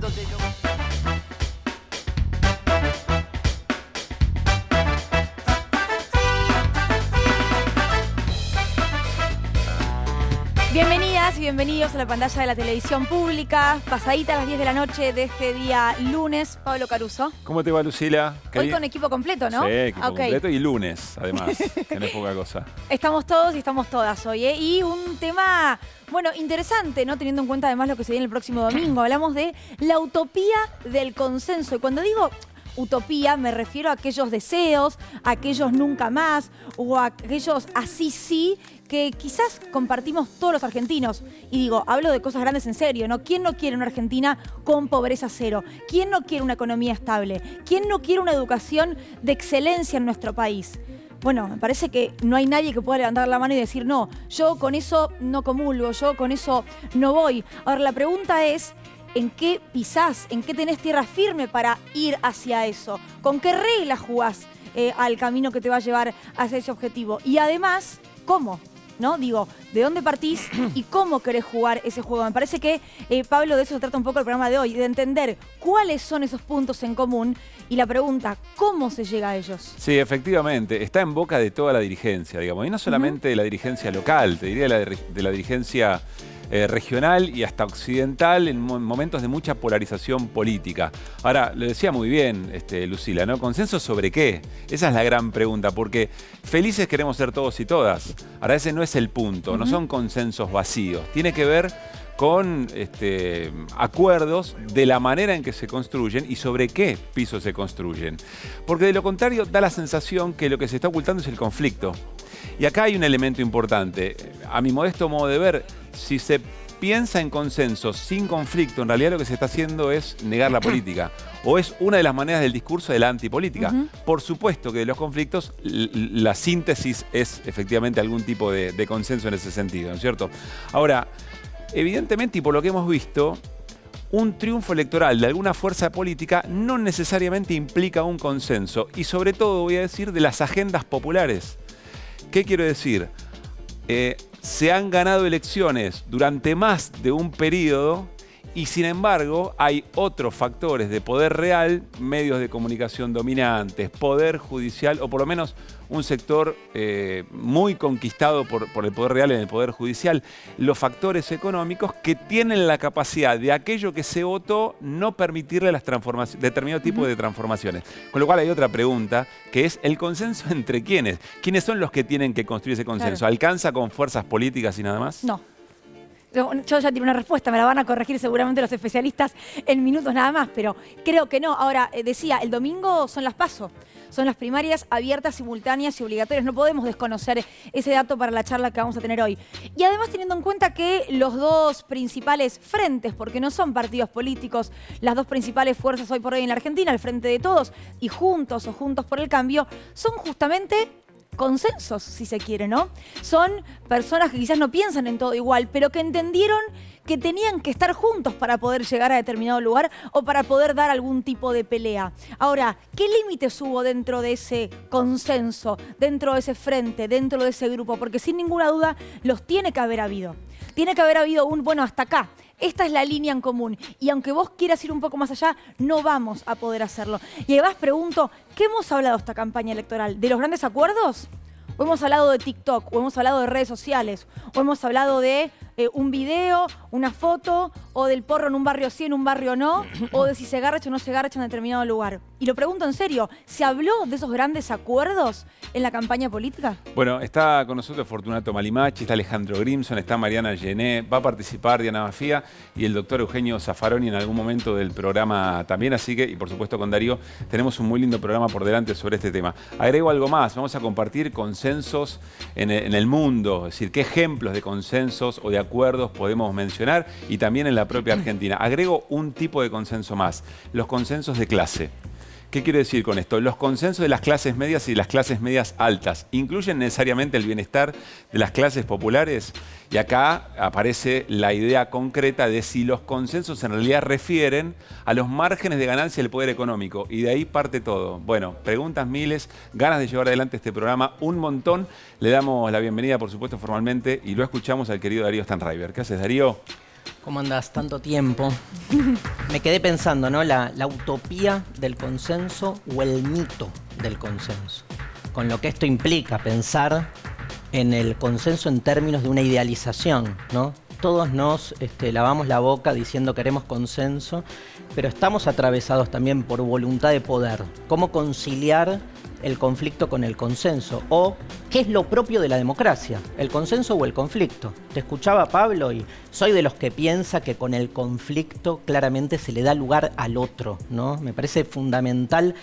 hablándote. Bienvenidas y bienvenidos a la pantalla de la televisión pública, pasadita a las 10 de la noche de este día lunes. Pablo Caruso. ¿Cómo te va, Lucila? Hoy con equipo completo, ¿no? Sí, equipo completo y lunes, además, que no es poca cosa. Estamos todos y estamos todas hoy, ¿eh? Y un tema, bueno, interesante, ¿no? Teniendo en cuenta además lo que se viene el próximo domingo. Hablamos de la utopía del consenso. Y cuando digo utopía me refiero a aquellos deseos, a aquellos nunca más o a aquellos así sí que quizás compartimos todos los argentinos. Y digo, hablo de cosas grandes en serio, ¿no? ¿Quién no quiere una Argentina con pobreza cero? ¿Quién no quiere una economía estable? ¿Quién no quiere una educación de excelencia en nuestro país? Bueno, me parece que no hay nadie que pueda levantar la mano y decir, no, yo con eso no comulgo, yo con eso no voy. Ahora, la pregunta es, ¿en qué pisás? ¿En qué tenés tierra firme para ir hacia eso? ¿Con qué reglas jugás al camino que te va a llevar hacia ese objetivo? Y además, ¿cómo? ¿No? Digo, ¿de dónde partís y cómo querés jugar ese juego? Me parece que, Pablo, de eso se trata un poco el programa de hoy, de entender cuáles son esos puntos en común y la pregunta, ¿cómo se llega a ellos? Sí, efectivamente, está en boca de toda la dirigencia, digamos, y no solamente de la dirigencia local, te diría de la dirigencia regional y hasta occidental en momentos de mucha polarización política. Ahora, lo decía muy bien Lucila, ¿no? ¿Consenso sobre qué? Esa es la gran pregunta, porque felices queremos ser todos y todas. Ahora, ese no es el punto, no son consensos vacíos. Tiene que ver con acuerdos de la manera en que se construyen y sobre qué piso se construyen. Porque de lo contrario da la sensación que lo que se está ocultando es el conflicto. Y acá hay un elemento importante. A mi modesto modo de ver, si se piensa en consensos sin conflicto, en realidad lo que se está haciendo es negar la política. O es una de las maneras del discurso de la antipolítica. Por supuesto que de los conflictos la síntesis es efectivamente algún tipo de consenso en ese sentido, ¿no es cierto? Ahora, evidentemente, y por lo que hemos visto, un triunfo electoral de alguna fuerza política no necesariamente implica un consenso. Y sobre todo, voy a decir, de las agendas populares. ¿Qué quiero decir? Se han ganado elecciones durante más de un periodo y sin embargo hay otros factores de poder real, medios de comunicación dominantes, poder judicial o por lo menos un sector muy conquistado por el poder real en el poder judicial, los factores económicos que tienen la capacidad de aquello que se votó no permitirle las transformaciones, determinado tipo de transformaciones. Con lo cual hay otra pregunta que es el consenso entre quiénes. ¿Quiénes son los que tienen que construir ese consenso? Claro. ¿Alcanza con fuerzas políticas y nada más? No. Yo ya tengo una respuesta, me la van a corregir seguramente los especialistas en minutos nada más, pero creo que no. Ahora, decía, el domingo son las PASO, son las primarias abiertas, simultáneas y obligatorias. No podemos desconocer ese dato para la charla que vamos a tener hoy. Y además teniendo en cuenta que los dos principales frentes, porque no son partidos políticos, las dos principales fuerzas hoy por hoy en la Argentina, el Frente de Todos y Juntos o Juntos por el Cambio, son justamente consensos, si se quiere, ¿no? Son personas que quizás no piensan en todo igual, pero que entendieron que tenían que estar juntos para poder llegar a determinado lugar o para poder dar algún tipo de pelea. Ahora, ¿qué límites hubo dentro de ese consenso, dentro de ese frente, dentro de ese grupo? Porque sin ninguna duda los tiene que haber habido. Tiene que haber habido un, bueno, hasta acá. Esta es la línea en común. Y aunque vos quieras ir un poco más allá, no vamos a poder hacerlo. Y además pregunto, ¿qué hemos hablado esta campaña electoral? ¿De los grandes acuerdos? ¿O hemos hablado de TikTok? ¿O hemos hablado de redes sociales? ¿O hemos hablado de un video, una foto? ¿O del porro en un barrio sí, en un barrio no? ¿O de si se garcha o no se garcha en determinado lugar? Y lo pregunto en serio, ¿se habló de esos grandes acuerdos en la campaña política? Bueno, está con nosotros Fortunato Malimachi, está Alejandro Grimson, está Mariana Gené, va a participar Diana Bafía y el doctor Eugenio Zaffaroni en algún momento del programa también, así que, y por supuesto con Darío, tenemos un muy lindo programa por delante sobre este tema. Agrego algo más, vamos a compartir consensos en el mundo, es decir, qué ejemplos de consensos o de acuerdos podemos mencionar y también en la propia Argentina. Agrego un tipo de consenso más, los consensos de clase. ¿Qué quiero decir con esto? Los consensos de las clases medias y las clases medias altas incluyen necesariamente el bienestar de las clases populares. Y acá aparece la idea concreta de si los consensos en realidad refieren a los márgenes de ganancia del poder económico. Y de ahí parte todo. Bueno, preguntas miles, ganas de llevar adelante este programa, un montón. Le damos la bienvenida, por supuesto, formalmente, y lo escuchamos al querido Darío Stanraiver. ¿Qué haces, Darío? ¿Cómo andás? Tanto tiempo. Me quedé pensando, ¿no? La utopía del consenso o el mito del consenso. Con lo que esto implica pensar en el consenso en términos de una idealización, ¿no? Todos nos lavamos la boca diciendo queremos consenso, pero estamos atravesados también por voluntad de poder. ¿Cómo conciliar el conflicto con el consenso? ¿O qué es lo propio de la democracia? ¿El consenso o el conflicto? Te escuchaba, Pablo, y soy de los que piensa que con el conflicto claramente se le da lugar al otro, ¿no? Me parece fundamental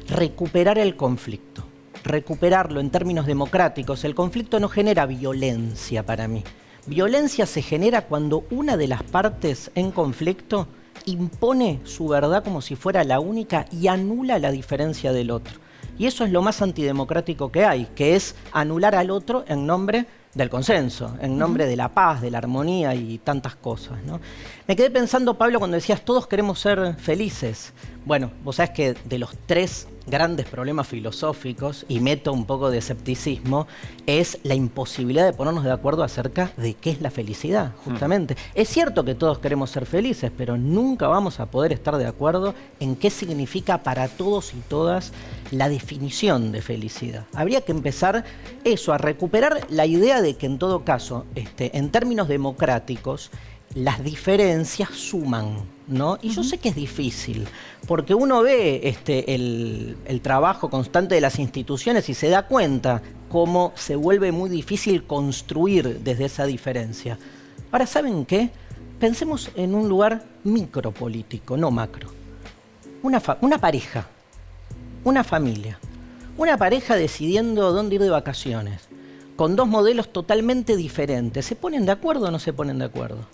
recuperar el conflicto, recuperarlo en términos democráticos. El conflicto no genera violencia para mí. Violencia se genera cuando una de las partes en conflicto impone su verdad como si fuera la única y anula la diferencia del otro. Y eso es lo más antidemocrático que hay, que es anular al otro en nombre del consenso, en nombre de la paz, de la armonía y tantas cosas, ¿no? Me quedé pensando, Pablo, cuando decías todos queremos ser felices. Bueno, vos sabés que de los 3 grandes problemas filosóficos, y meto un poco de escepticismo, es la imposibilidad de ponernos de acuerdo acerca de qué es la felicidad, justamente. Es cierto que todos queremos ser felices, pero nunca vamos a poder estar de acuerdo en qué significa para todos y todas la definición de felicidad. Habría que empezar eso, a recuperar la idea de que en todo caso, en términos democráticos, las diferencias suman, ¿no? Y yo sé que es difícil, porque uno ve el trabajo constante de las instituciones y se da cuenta cómo se vuelve muy difícil construir desde esa diferencia. Ahora, ¿saben qué? Pensemos en un lugar micropolítico, no macro. Una pareja, una familia, una pareja decidiendo dónde ir de vacaciones, con 2 modelos totalmente diferentes. ¿Se ponen de acuerdo o no se ponen de acuerdo?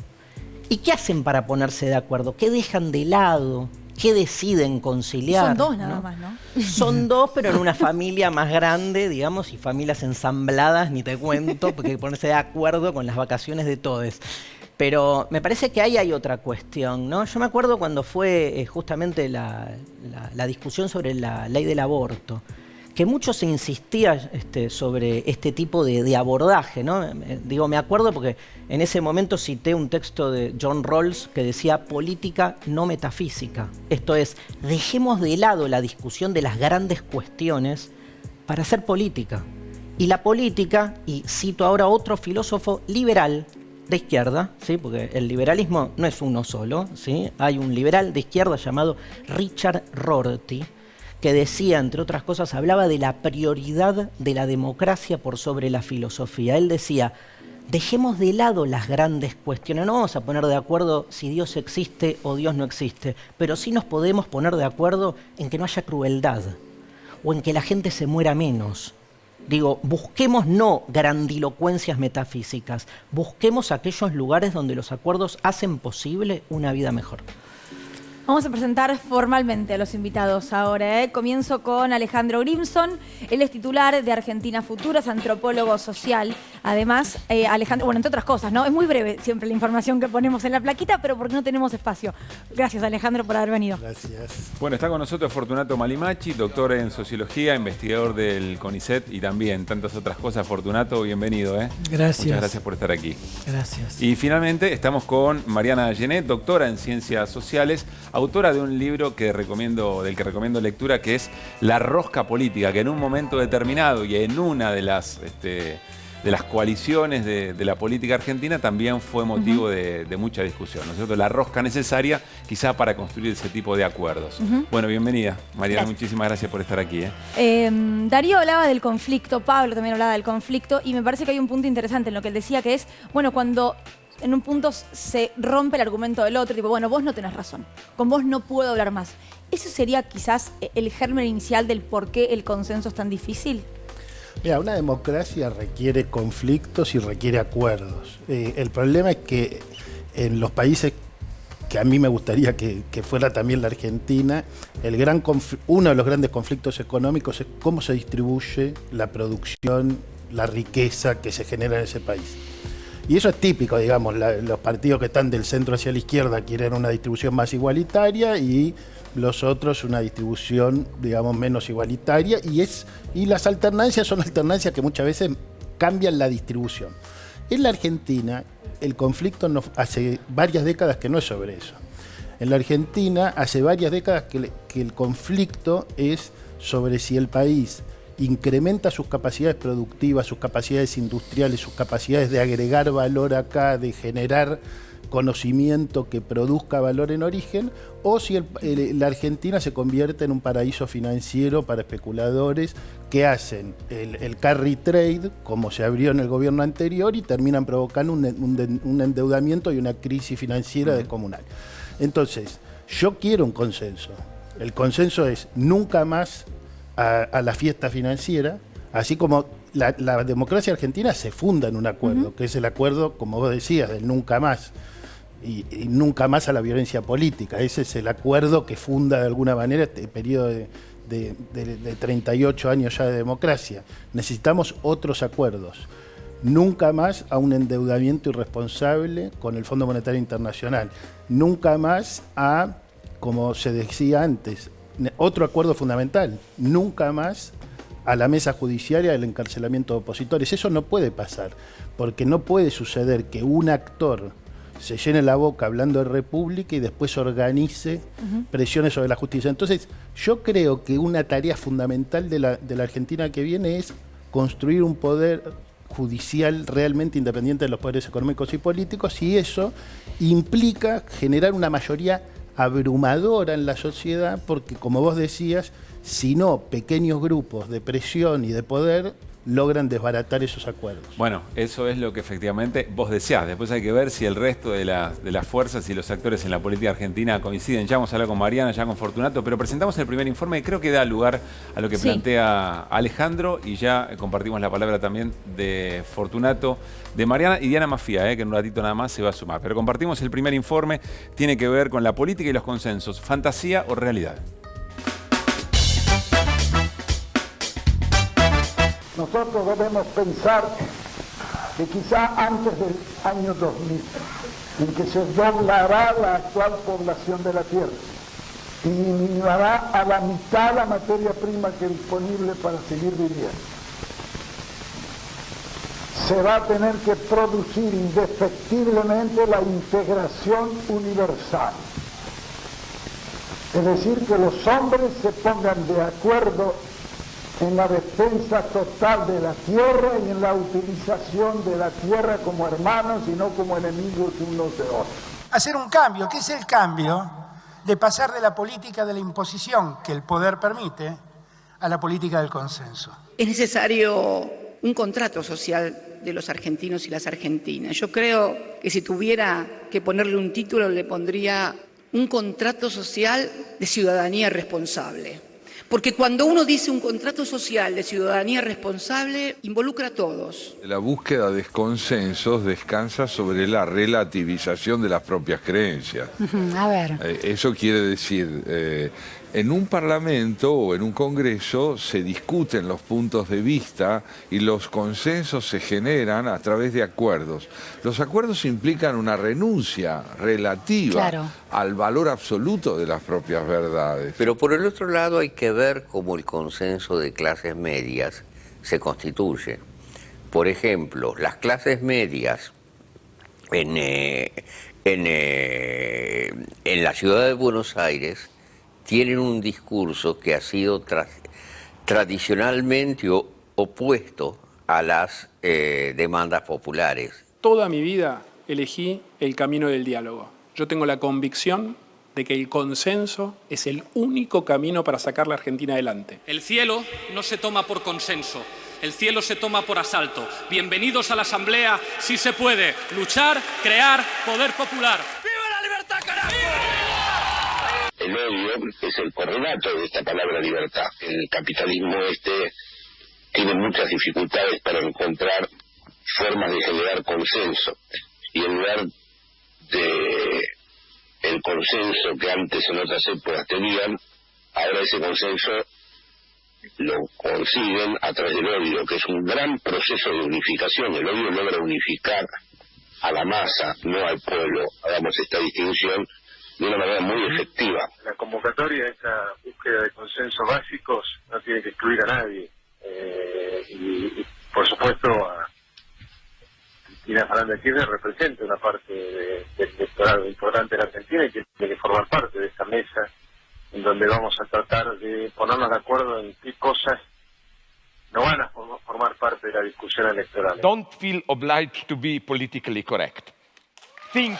¿Y qué hacen para ponerse de acuerdo? ¿Qué dejan de lado? ¿Qué deciden conciliar? Son 2 nada más, ¿no? Son 2, pero en una familia más grande, digamos, y familias ensambladas, ni te cuento, porque hay que ponerse de acuerdo con las vacaciones de todos. Pero me parece que ahí hay otra cuestión, ¿no? Yo me acuerdo cuando fue justamente la discusión sobre la ley del aborto, que mucho se insistía sobre este tipo de abordaje, ¿no? Digo, me acuerdo porque en ese momento cité un texto de John Rawls que decía política no metafísica. Esto es, dejemos de lado la discusión de las grandes cuestiones para hacer política. Y la política, y cito ahora a otro filósofo liberal de izquierda, ¿sí? Porque el liberalismo no es uno solo, ¿sí? Hay un liberal de izquierda llamado Richard Rorty, que decía, entre otras cosas, hablaba de la prioridad de la democracia por sobre la filosofía. Él decía, dejemos de lado las grandes cuestiones, no vamos a poner de acuerdo si Dios existe o Dios no existe, pero sí nos podemos poner de acuerdo en que no haya crueldad o en que la gente se muera menos. Digo, busquemos no grandilocuencias metafísicas, busquemos aquellos lugares donde los acuerdos hacen posible una vida mejor. Vamos a presentar formalmente a los invitados ahora, ¿eh? Comienzo con Alejandro Grimson. Él es titular de Argentina Futuras, antropólogo social. Además, Alejandro, bueno, entre otras cosas, ¿no? Es muy breve siempre la información que ponemos en la plaquita, pero porque no tenemos espacio. Gracias, Alejandro, por haber venido. Gracias. Bueno, está con nosotros Fortunato Malimachi, doctor en sociología, investigador del CONICET y también tantas otras cosas. Fortunato, bienvenido, ¿eh? Gracias. Muchas gracias por estar aquí. Gracias. Y finalmente estamos con Mariana Genet, doctora en ciencias sociales, autora de un libro del que recomiendo lectura, que es La rosca política, que en un momento determinado y en una de las coaliciones de la política argentina también fue motivo de mucha discusión, ¿no es cierto? La rosca necesaria quizá para construir ese tipo de acuerdos. Bueno, bienvenida, Mariana, Gracias. Muchísimas gracias por estar aquí. Darío hablaba del conflicto, Pablo también hablaba del conflicto, y me parece que hay un punto interesante en lo que él decía, que es, bueno, cuando en un punto se rompe el argumento del otro, tipo, bueno, vos no tenés razón, con vos no puedo hablar más. ¿Eso sería quizás el germen inicial del por qué el consenso es tan difícil? Mira, una democracia requiere conflictos y requiere acuerdos. El problema es que en los países que a mí me gustaría que fuera también la Argentina, uno de los grandes conflictos económicos es cómo se distribuye la producción, la riqueza que se genera en ese país. Y eso es típico, digamos, los partidos que están del centro hacia la izquierda quieren una distribución más igualitaria y los otros una distribución, digamos, menos igualitaria. Y las alternancias son alternancias que muchas veces cambian la distribución. En la Argentina, el conflicto hace varias décadas que no es sobre eso. En la Argentina, hace varias décadas que el conflicto es sobre si el país incrementa sus capacidades productivas, sus capacidades industriales, sus capacidades de agregar valor acá, de generar conocimiento que produzca valor en origen, o si la Argentina se convierte en un paraíso financiero para especuladores que hacen el carry trade, como se abrió en el gobierno anterior, y terminan provocando un endeudamiento y una crisis financiera descomunal. Entonces, yo quiero un consenso. El consenso es nunca más a la fiesta financiera, así como la democracia argentina se funda en un acuerdo, que es el acuerdo, como vos decías, del nunca más. Y nunca más a la violencia política. Ese es el acuerdo que funda de alguna manera este periodo de 38 años ya de democracia. Necesitamos otros acuerdos. Nunca más a un endeudamiento irresponsable con el Fondo Monetario Internacional. Nunca más a, como se decía antes, otro acuerdo fundamental. Nunca más a la mesa judiciaria del encarcelamiento de opositores. Eso no puede pasar, porque no puede suceder que un actor se llene la boca hablando de república y después organice presiones sobre la justicia. Entonces, yo creo que una tarea fundamental de la Argentina que viene es construir un poder judicial realmente independiente de los poderes económicos y políticos, y eso implica generar una mayoría abrumadora en la sociedad, porque, como vos decías, si no, pequeños grupos de presión y de poder logran desbaratar esos acuerdos. Bueno, eso es lo que efectivamente vos deseás. Después hay que ver si el resto de las fuerzas y los actores en la política argentina coinciden. Ya vamos a hablar con Mariana, ya con Fortunato, pero presentamos el primer informe y creo que da lugar a lo que plantea Alejandro, y ya compartimos la palabra también de Fortunato, de Mariana y Diana Mafia, que en un ratito nada más se va a sumar. Pero compartimos el primer informe, tiene que ver con la política y los consensos, fantasía o realidad. Nosotros debemos pensar que quizá antes del año 2000, en que se doblará la actual población de la Tierra y disminuirá a la mitad la materia prima que es disponible para seguir viviendo, se va a tener que producir indefectiblemente la integración universal. Es decir, que los hombres se pongan de acuerdo en la defensa total de la tierra y en la utilización de la tierra como hermanos y no como enemigos unos de otros. Hacer un cambio, ¿qué es el cambio? De pasar de la política de la imposición que el poder permite a la política del consenso. Es necesario un contrato social de los argentinos y las argentinas. Yo creo que si tuviera que ponerle un título, le pondría un contrato social de ciudadanía responsable. Porque cuando uno dice un contrato social de ciudadanía responsable, involucra a todos. La búsqueda de consensos descansa sobre la relativización de las propias creencias. A ver. Eso quiere decir, en un parlamento o en un congreso se discuten los puntos de vista y los consensos se generan a través de acuerdos. Los acuerdos implican una renuncia relativa al valor absoluto de las propias verdades. Pero por el otro lado hay que ver cómo el consenso de clases medias se constituye. Por ejemplo, las clases medias en la ciudad de Buenos Aires tienen un discurso que ha sido tradicionalmente opuesto a las demandas populares. Toda mi vida elegí el camino del diálogo. Yo tengo la convicción de que el consenso es el único camino para sacar la Argentina adelante. El cielo no se toma por consenso, el cielo se toma por asalto. Bienvenidos a la Asamblea, si se puede. Luchar, crear, poder popular. ¡Viva la libertad, carajo! El odio es el correlato de esta palabra libertad. El capitalismo tiene muchas dificultades para encontrar formas de generar consenso. Y en lugar de el consenso que antes en otras épocas tenían, ahora ese consenso lo consiguen a través del odio, que es un gran proceso de unificación. El odio logra unificar a la masa, no al pueblo. Hagamos esta distinción de una manera muy efectiva. La convocatoria a esta búsqueda de consensos básicos no tiene que excluir a nadie. Y por supuesto, Cristina Fernández de Kirchner representa una parte del electorado importante de la Argentina y que tiene que formar parte de esta mesa en donde vamos a tratar de ponernos de acuerdo en qué cosas no van a formar parte de la discusión electoral. Don't feel obliged to be politically correct. Think,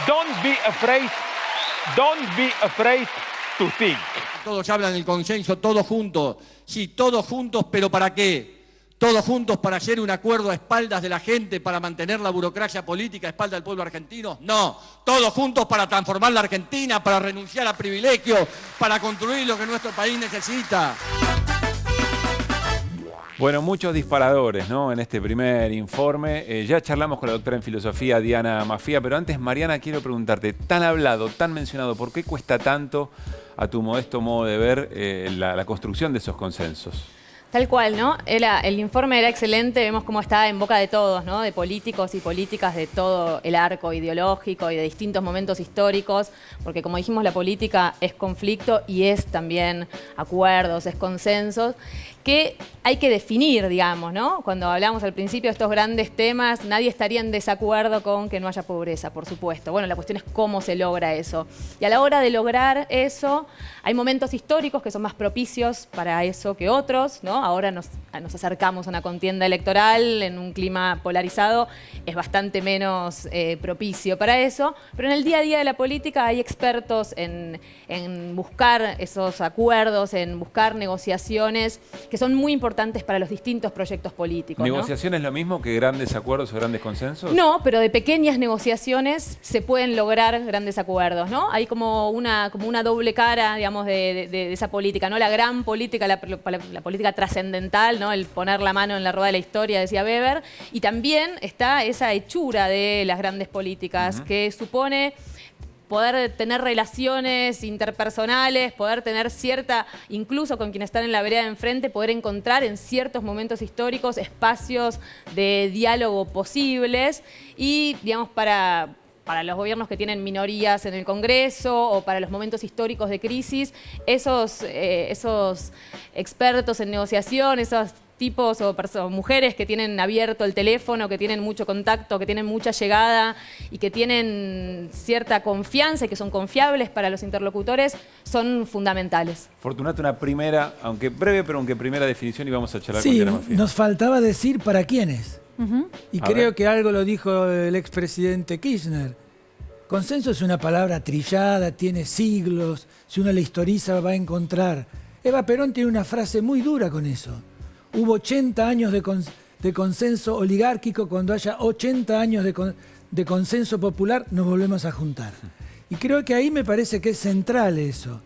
don't be afraid to think. Todos hablan del consenso, todos juntos. Sí, todos juntos, pero ¿para qué? Todos juntos para hacer un acuerdo a espaldas de la gente, para mantener la burocracia política a espaldas del pueblo argentino. No, todos juntos para transformar la Argentina, para renunciar a privilegios, para construir lo que nuestro país necesita. Bueno, muchos disparadores, ¿no? En este primer informe. Ya charlamos con la doctora en filosofía, Diana Maffía, pero antes, Mariana, quiero preguntarte, tan hablado, tan mencionado, ¿por qué cuesta tanto, a tu modesto modo de ver, la construcción de esos consensos? Tal cual, ¿no? El informe era excelente, vemos cómo está en boca de todos, ¿no? De políticos y políticas de todo el arco ideológico y de distintos momentos históricos, porque como dijimos, la política es conflicto y es también acuerdos, es consensos, que hay que definir, digamos, ¿no? Cuando hablamos al principio de estos grandes temas, nadie estaría en desacuerdo con que no haya pobreza, por supuesto. Bueno, la cuestión es cómo se logra eso. Y a la hora de lograr eso, hay momentos históricos que son más propicios para eso que otros, ¿no? Ahora nos acercamos a una contienda electoral en un clima polarizado, es bastante menos propicio para eso, pero en el día a día de la política hay expertos en buscar esos acuerdos, en buscar negociaciones que son muy importantes para los distintos proyectos políticos. ¿Negociación es lo mismo que grandes acuerdos o grandes consensos? No, pero de pequeñas negociaciones se pueden lograr grandes acuerdos, ¿no? Hay como una doble cara, digamos, de esa política, ¿no? La gran política, la política trascendental, ¿no? El poner la mano en la rueda de la historia, decía Weber, y también está esa hechura de las grandes políticas, que supone poder tener relaciones interpersonales, poder tener incluso con quienes están en la vereda de enfrente, poder encontrar en ciertos momentos históricos espacios de diálogo posibles y, digamos, para los gobiernos que tienen minorías en el Congreso o para los momentos históricos de crisis, esos expertos en negociación, esos tipos o mujeres que tienen abierto el teléfono, que tienen mucho contacto, que tienen mucha llegada y que tienen cierta confianza y que son confiables para los interlocutores, son fundamentales. Fortunato, una primera, aunque breve, pero aunque primera definición, y vamos a charlar con Sí, Diana Maffía. nos faltaba decir para quiénes. Y creo que algo lo dijo el expresidente Kirchner. Consenso es una palabra trillada, tiene siglos, si uno la historiza va a encontrar. Eva Perón tiene una frase muy dura con eso. Hubo 80 años de consenso oligárquico, cuando haya 80 años de consenso popular nos volvemos a juntar. Y creo que ahí me parece que es central eso.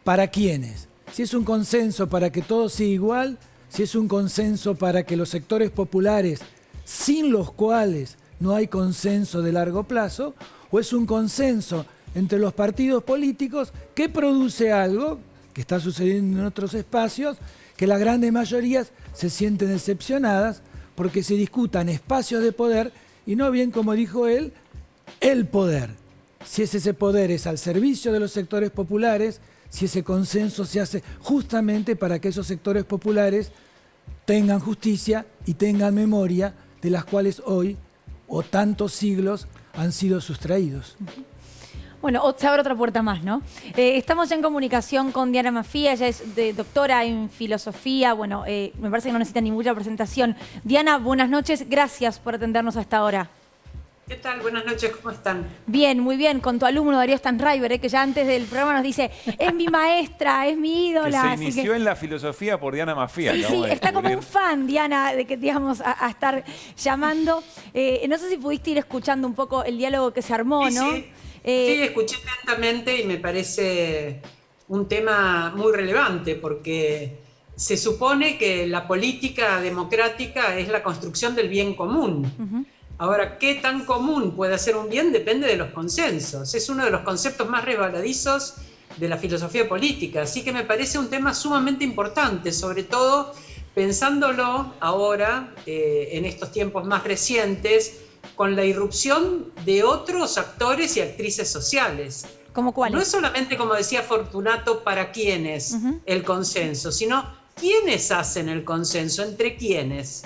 ¿Para quiénes? Si es un consenso para que todo siga igual, si es un consenso para que los sectores populares, sin los cuales no hay consenso de largo plazo, o es un consenso entre los partidos políticos que produce algo que está sucediendo en otros espacios, que las grandes mayorías se sienten decepcionadas porque se discutan espacios de poder y no bien, como dijo él, el poder. Si ese poder es al servicio de los sectores populares, si ese consenso se hace justamente para que esos sectores populares tengan justicia y tengan memoria de las cuales hoy o tantos siglos han sido sustraídos. Bueno, se abre otra puerta más, ¿no? Estamos ya en comunicación con Diana Maffía, ella es doctora en filosofía, bueno, me parece que no necesita ninguna presentación. Diana, buenas noches, gracias por atendernos a esta hora. ¿Qué tal? Buenas noches, ¿cómo están? Bien, muy bien, con tu alumno Darío Stanraiver, que ya antes del programa nos dice, es mi maestra, es mi ídola. Que se inició en la filosofía por Diana Maffía. Sí, sí, está como un fan, Diana, de que te íbamos a estar llamando. No sé si pudiste ir escuchando un poco el diálogo que se armó, sí, ¿no? Sí. Sí, escuché atentamente y me parece un tema muy relevante porque se supone que la política democrática es la construcción del bien común. Ahora, ¿qué tan común puede ser un bien? Depende de los consensos. Es uno de los conceptos más resbaladizos de la filosofía política. Así que me parece un tema sumamente importante, sobre todo pensándolo ahora, en estos tiempos más recientes, con la irrupción de otros actores y actrices sociales. ¿Cómo cuáles? No es solamente, como decía Fortunato, para quiénes el consenso, sino quiénes hacen el consenso, entre quiénes.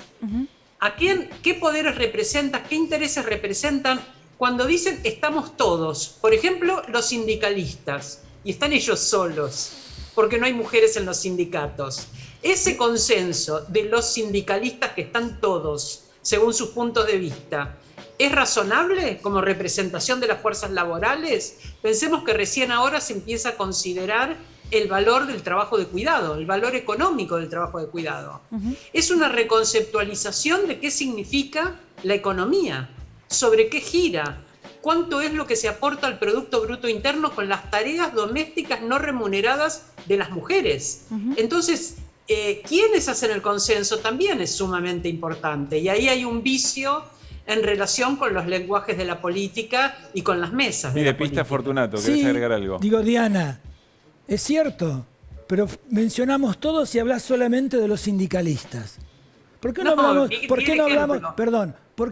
¿A quién, qué poderes representan, qué intereses representan cuando dicen estamos todos? Por ejemplo, los sindicalistas, y están ellos solos, porque no hay mujeres en los sindicatos. Ese consenso de los sindicalistas que están todos, según sus puntos de vista, ¿es razonable como representación de las fuerzas laborales? Pensemos que recién ahora se empieza a considerar el valor del trabajo de cuidado, el valor económico del trabajo de cuidado. Es una reconceptualización de qué significa la economía, sobre qué gira, cuánto es lo que se aporta al Producto Bruto Interno con las tareas domésticas no remuneradas de las mujeres. Entonces, ¿quiénes hacen el consenso? También es sumamente importante. Y ahí hay un vicio en relación con los lenguajes de la política y con las mesas. Mire, Pista Fortunato, ¿querés Sí, agregar algo? Digo, Diana, es cierto, pero mencionamos todos y hablas solamente de los sindicalistas. ¿Por qué no hablamos, ¿por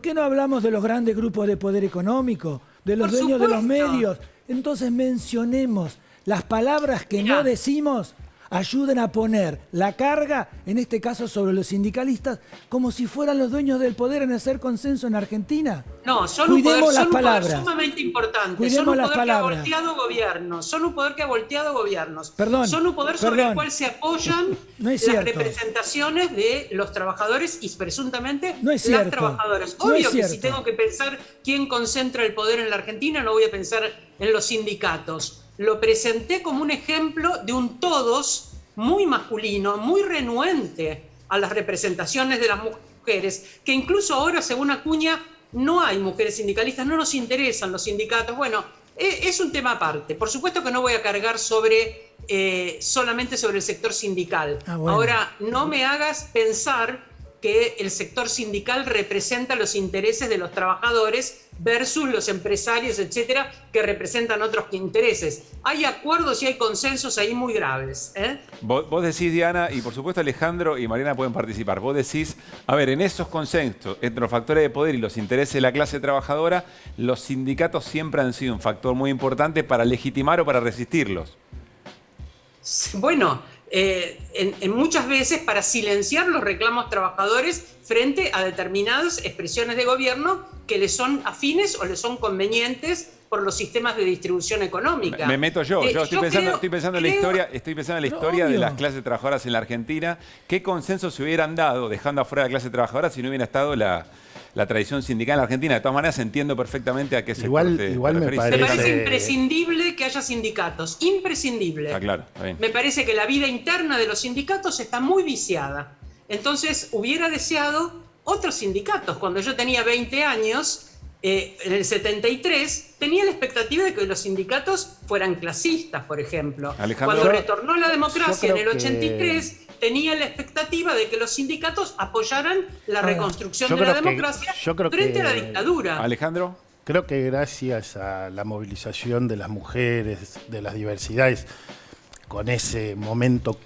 qué no hablamos de los grandes grupos de poder económico, de los dueños de los medios? Entonces mencionemos las palabras que no decimos. Ayuden a poner la carga, en este caso sobre los sindicalistas, como si fueran los dueños del poder en hacer consenso en Argentina. No, son un poder sumamente importante. Son un poder que ha volteado gobiernos. Son un poder que ha volteado gobiernos. Son un poder sobre el cual se apoyan las representaciones de los trabajadores y presuntamente las trabajadoras. Obvio que si tengo que pensar quién concentra el poder en la Argentina, no voy a pensar en los sindicatos. Lo presenté como un ejemplo de un todos muy masculino, muy renuente a las representaciones de las mujeres, que incluso ahora, según Acuña, no hay mujeres sindicalistas, no nos interesan los sindicatos. Bueno, es un tema aparte. Por supuesto que no voy a cargar solamente sobre el sector sindical. Ahora, no me hagas pensar que el sector sindical representa los intereses de los trabajadores versus los empresarios, etcétera, que representan otros intereses. Hay acuerdos y hay consensos ahí muy graves. Vos decís, Diana, y por supuesto Alejandro y Mariana pueden participar, vos decís, a ver, en esos consensos entre los factores de poder y los intereses de la clase trabajadora, los sindicatos siempre han sido un factor muy importante para legitimar o para resistirlos. Bueno, en muchas veces para silenciar los reclamos trabajadores frente a determinadas expresiones de gobierno que les son afines o les son convenientes por los sistemas de distribución económica. Me meto yo estoy pensando en la historia de las clases trabajadoras en la Argentina. ¿Qué consenso se hubieran dado dejando afuera la clase trabajadora si no hubiera estado la tradición sindical en la Argentina? De todas maneras entiendo perfectamente a qué sector te referís. Me parece imprescindible que haya sindicatos, imprescindible. Claro, está bien. Me parece que la vida interna de los sindicatos está muy viciada. Entonces hubiera deseado otros sindicatos. Cuando yo tenía 20 años, en el 73, tenía la expectativa de que los sindicatos fueran clasistas, por ejemplo. Alejandro, cuando retornó la democracia en el 83, tenía la expectativa de que los sindicatos apoyaran la reconstrucción de la democracia frente a la dictadura. Alejandro. Creo que gracias a la movilización de las mujeres, de las diversidades, con ese momento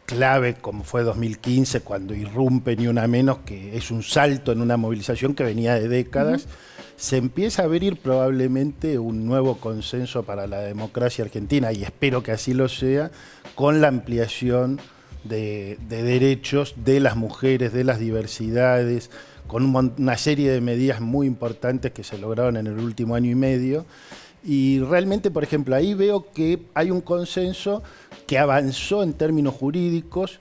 clave como fue 2015, cuando irrumpe Ni Una Menos, que es un salto en una movilización que venía de décadas, se empieza a abrir probablemente un nuevo consenso para la democracia argentina, y espero que así lo sea, con la ampliación de derechos de las mujeres, de las diversidades, con una serie de medidas muy importantes que se lograron en el último año y medio. Y realmente, por ejemplo, ahí veo que hay un consenso que avanzó en términos jurídicos,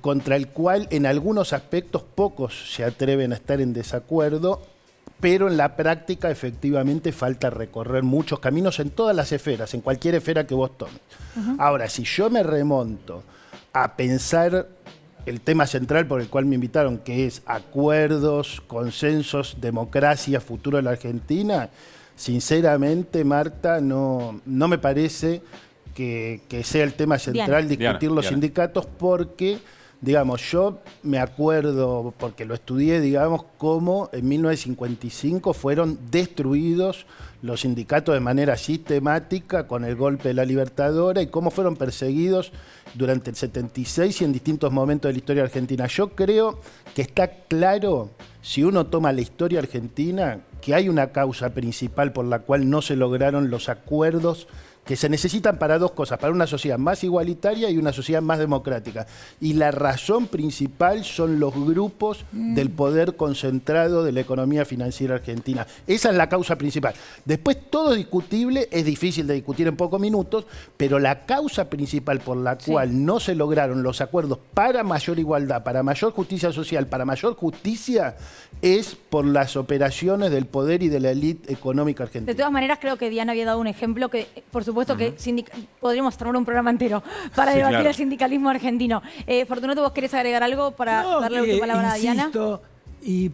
contra el cual en algunos aspectos pocos se atreven a estar en desacuerdo, pero en la práctica efectivamente falta recorrer muchos caminos en todas las esferas, en cualquier esfera que vos tomes. Ahora, si yo me remonto a pensar el tema central por el cual me invitaron, que es acuerdos, consensos, democracia, futuro de la Argentina, sinceramente, Marta, no me parece que sea el tema central discutir los sindicatos, porque, digamos, yo me acuerdo, porque lo estudié, digamos, cómo en 1955 fueron destruidos los sindicatos de manera sistemática con el golpe de la Libertadora, y cómo fueron perseguidos durante el 76 y en distintos momentos de la historia argentina. Yo creo que está claro, si uno toma la historia argentina, que hay una causa principal por la cual no se lograron los acuerdos que se necesitan para dos cosas, para una sociedad más igualitaria y una sociedad más democrática. Y la razón principal son los grupos del poder concentrado de la economía financiera argentina. Esa es la causa principal. Después todo es discutible, es difícil de discutir en pocos minutos, pero la causa principal por la cual no se lograron los acuerdos para mayor igualdad, para mayor justicia social, para mayor justicia, es por las operaciones del poder y de la élite económica argentina. De todas maneras, creo que Diana había dado un ejemplo que, por supuesto, que podríamos tomar un programa entero para debatir el sindicalismo argentino. Fortunato, ¿vos querés agregar algo para darle la última palabra a Diana? Y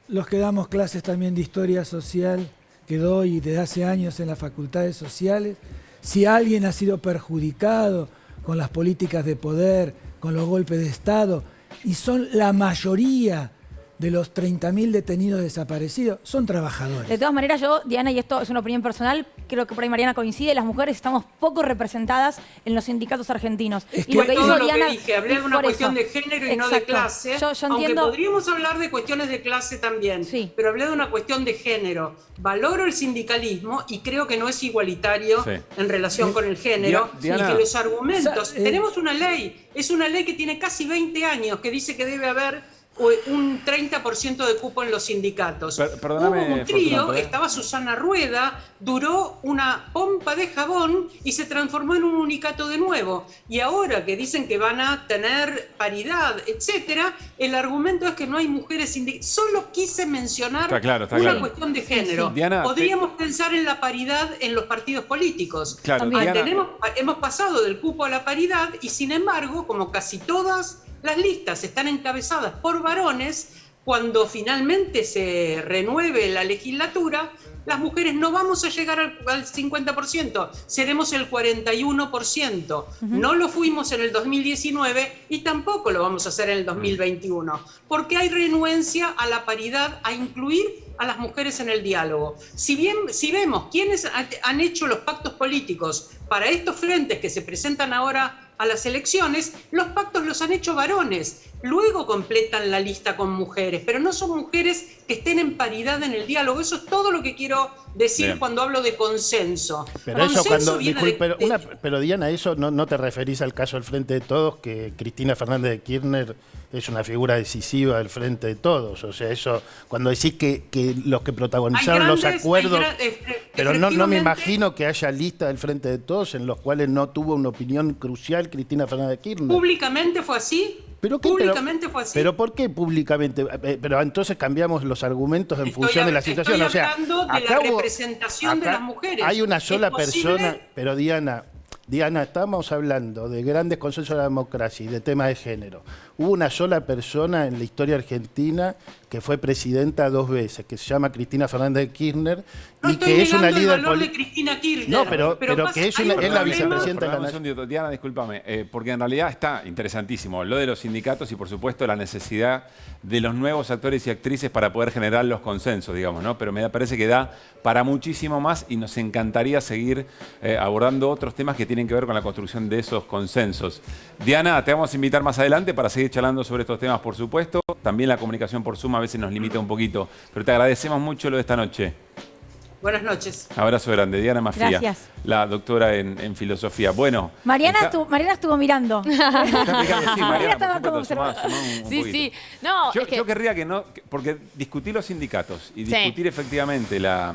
los que damos clases también de historia social, que doy desde hace años en las facultades sociales, si alguien ha sido perjudicado con las políticas de poder, con los golpes de Estado, y son la mayoría de los 30.000 detenidos desaparecidos, son trabajadores. De todas maneras, yo, Diana, y esto es una opinión personal, creo que por ahí Mariana coincide, las mujeres estamos poco representadas en los sindicatos argentinos. Y lo que hizo Diana, dije, hablé de una cuestión de género y no de clase, yo aunque entiendo... podríamos hablar de cuestiones de clase también, pero hablé de una cuestión de género. Valoro el sindicalismo y creo que no es igualitario en relación con el género, Diana, y que los argumentos... Tenemos una ley, es una ley que tiene casi 20 años, que dice que debe haber un 30% de cupo en los sindicatos. Perdóname, hubo un trío, Fortunato, estaba Susana Rueda, duró una pompa de jabón y se transformó en un unicato de nuevo. Y ahora que dicen que van a tener paridad, etcétera, el argumento es que no hay mujeres sindicatas. Solo quise mencionar una cuestión de género. Diana, podríamos pensar en la paridad en los partidos políticos. Hemos pasado del cupo a la paridad y sin embargo, como casi todas las listas están encabezadas por varones, cuando finalmente se renueve la legislatura, las mujeres no vamos a llegar al 50%, seremos el 41%. No lo fuimos en el 2019 y tampoco lo vamos a hacer en el 2021, porque hay renuencia a la paridad, a incluir a las mujeres en el diálogo. Si vemos quiénes han hecho los pactos políticos para estos frentes que se presentan ahora a las elecciones, los pactos los han hecho varones. Luego completan la lista con mujeres, pero no son mujeres que estén en paridad en el diálogo. Eso es todo lo que quiero decir cuando hablo de consenso. Pero eso pero Diana, eso no te referís al caso del Frente de Todos, que Cristina Fernández de Kirchner es una figura decisiva del Frente de Todos. O sea, eso, cuando decís que los que protagonizaron los acuerdos... pero no me imagino que haya listas del Frente de Todos en los cuales no tuvo una opinión crucial Cristina Fernández de Kirchner. ¿Públicamente fue así? Públicamente fue así. ¿Pero por qué públicamente? Pero entonces cambiamos los argumentos en función de la situación. Estoy hablando de la representación de las mujeres. Hay una sola persona, pero Diana, estamos hablando de grandes consensos de la democracia y de temas de género. Hubo una sola persona en la historia argentina que fue presidenta 2 veces, que se llama Cristina Fernández de Kirchner, y que es una líder política. No, pero que es la vicepresidenta de la Nación. Diana, discúlpame, porque en realidad está interesantísimo lo de los sindicatos y por supuesto la necesidad de los nuevos actores y actrices para poder generar los consensos, digamos, ¿no? Pero me parece que da para muchísimo más y nos encantaría seguir abordando otros temas que tienen que ver con la construcción de esos consensos. Diana, te vamos a invitar más adelante para seguir charlando sobre estos temas, por supuesto. También la comunicación por Zoom a veces nos limita un poquito, pero te agradecemos mucho lo de esta noche. Buenas noches. Abrazo grande. Diana Maffia, gracias. La doctora en filosofía. Bueno. Mariana estuvo mirando. Mariana estaba como observando. Sí. No, yo querría que no, porque discutir los sindicatos y discutir efectivamente la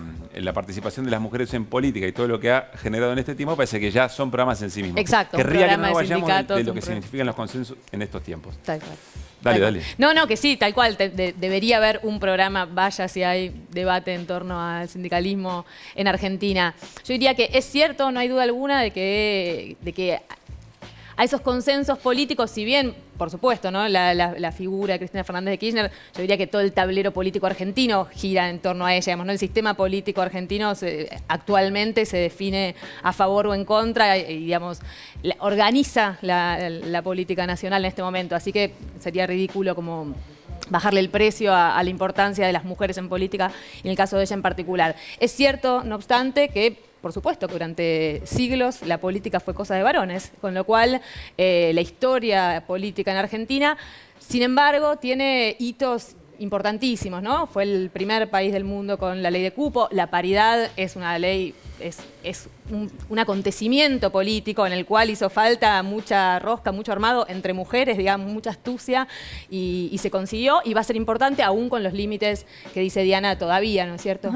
participación de las mujeres en política y todo lo que ha generado en este tiempo, parece que ya son programas en sí mismos. Exacto. Querría que no vayamos de lo que significan los consensos en estos tiempos. Tal cual. Dale. No, que sí, tal cual. Debería haber un programa, vaya si hay debate en torno al sindicalismo en Argentina. Yo diría que es cierto, no hay duda alguna de que a esos consensos políticos, si bien, por supuesto, ¿no? la figura de Cristina Fernández de Kirchner, yo diría que todo el tablero político argentino gira en torno a ella. Digamos, ¿no? El sistema político argentino actualmente se define a favor o en contra y digamos, organiza la política nacional en este momento. Así que sería ridículo como bajarle el precio a la importancia de las mujeres en política, y en el caso de ella en particular. Es cierto, no obstante, que por supuesto que durante siglos la política fue cosa de varones, con lo cual la historia política en Argentina, sin embargo, tiene hitos importantísimos, ¿no? Fue el primer país del mundo con la ley de cupo, la paridad es una ley un acontecimiento político en el cual hizo falta mucha rosca, mucho armado entre mujeres, digamos, mucha astucia, y se consiguió, y va a ser importante aún con los límites que dice Diana todavía, ¿no es cierto?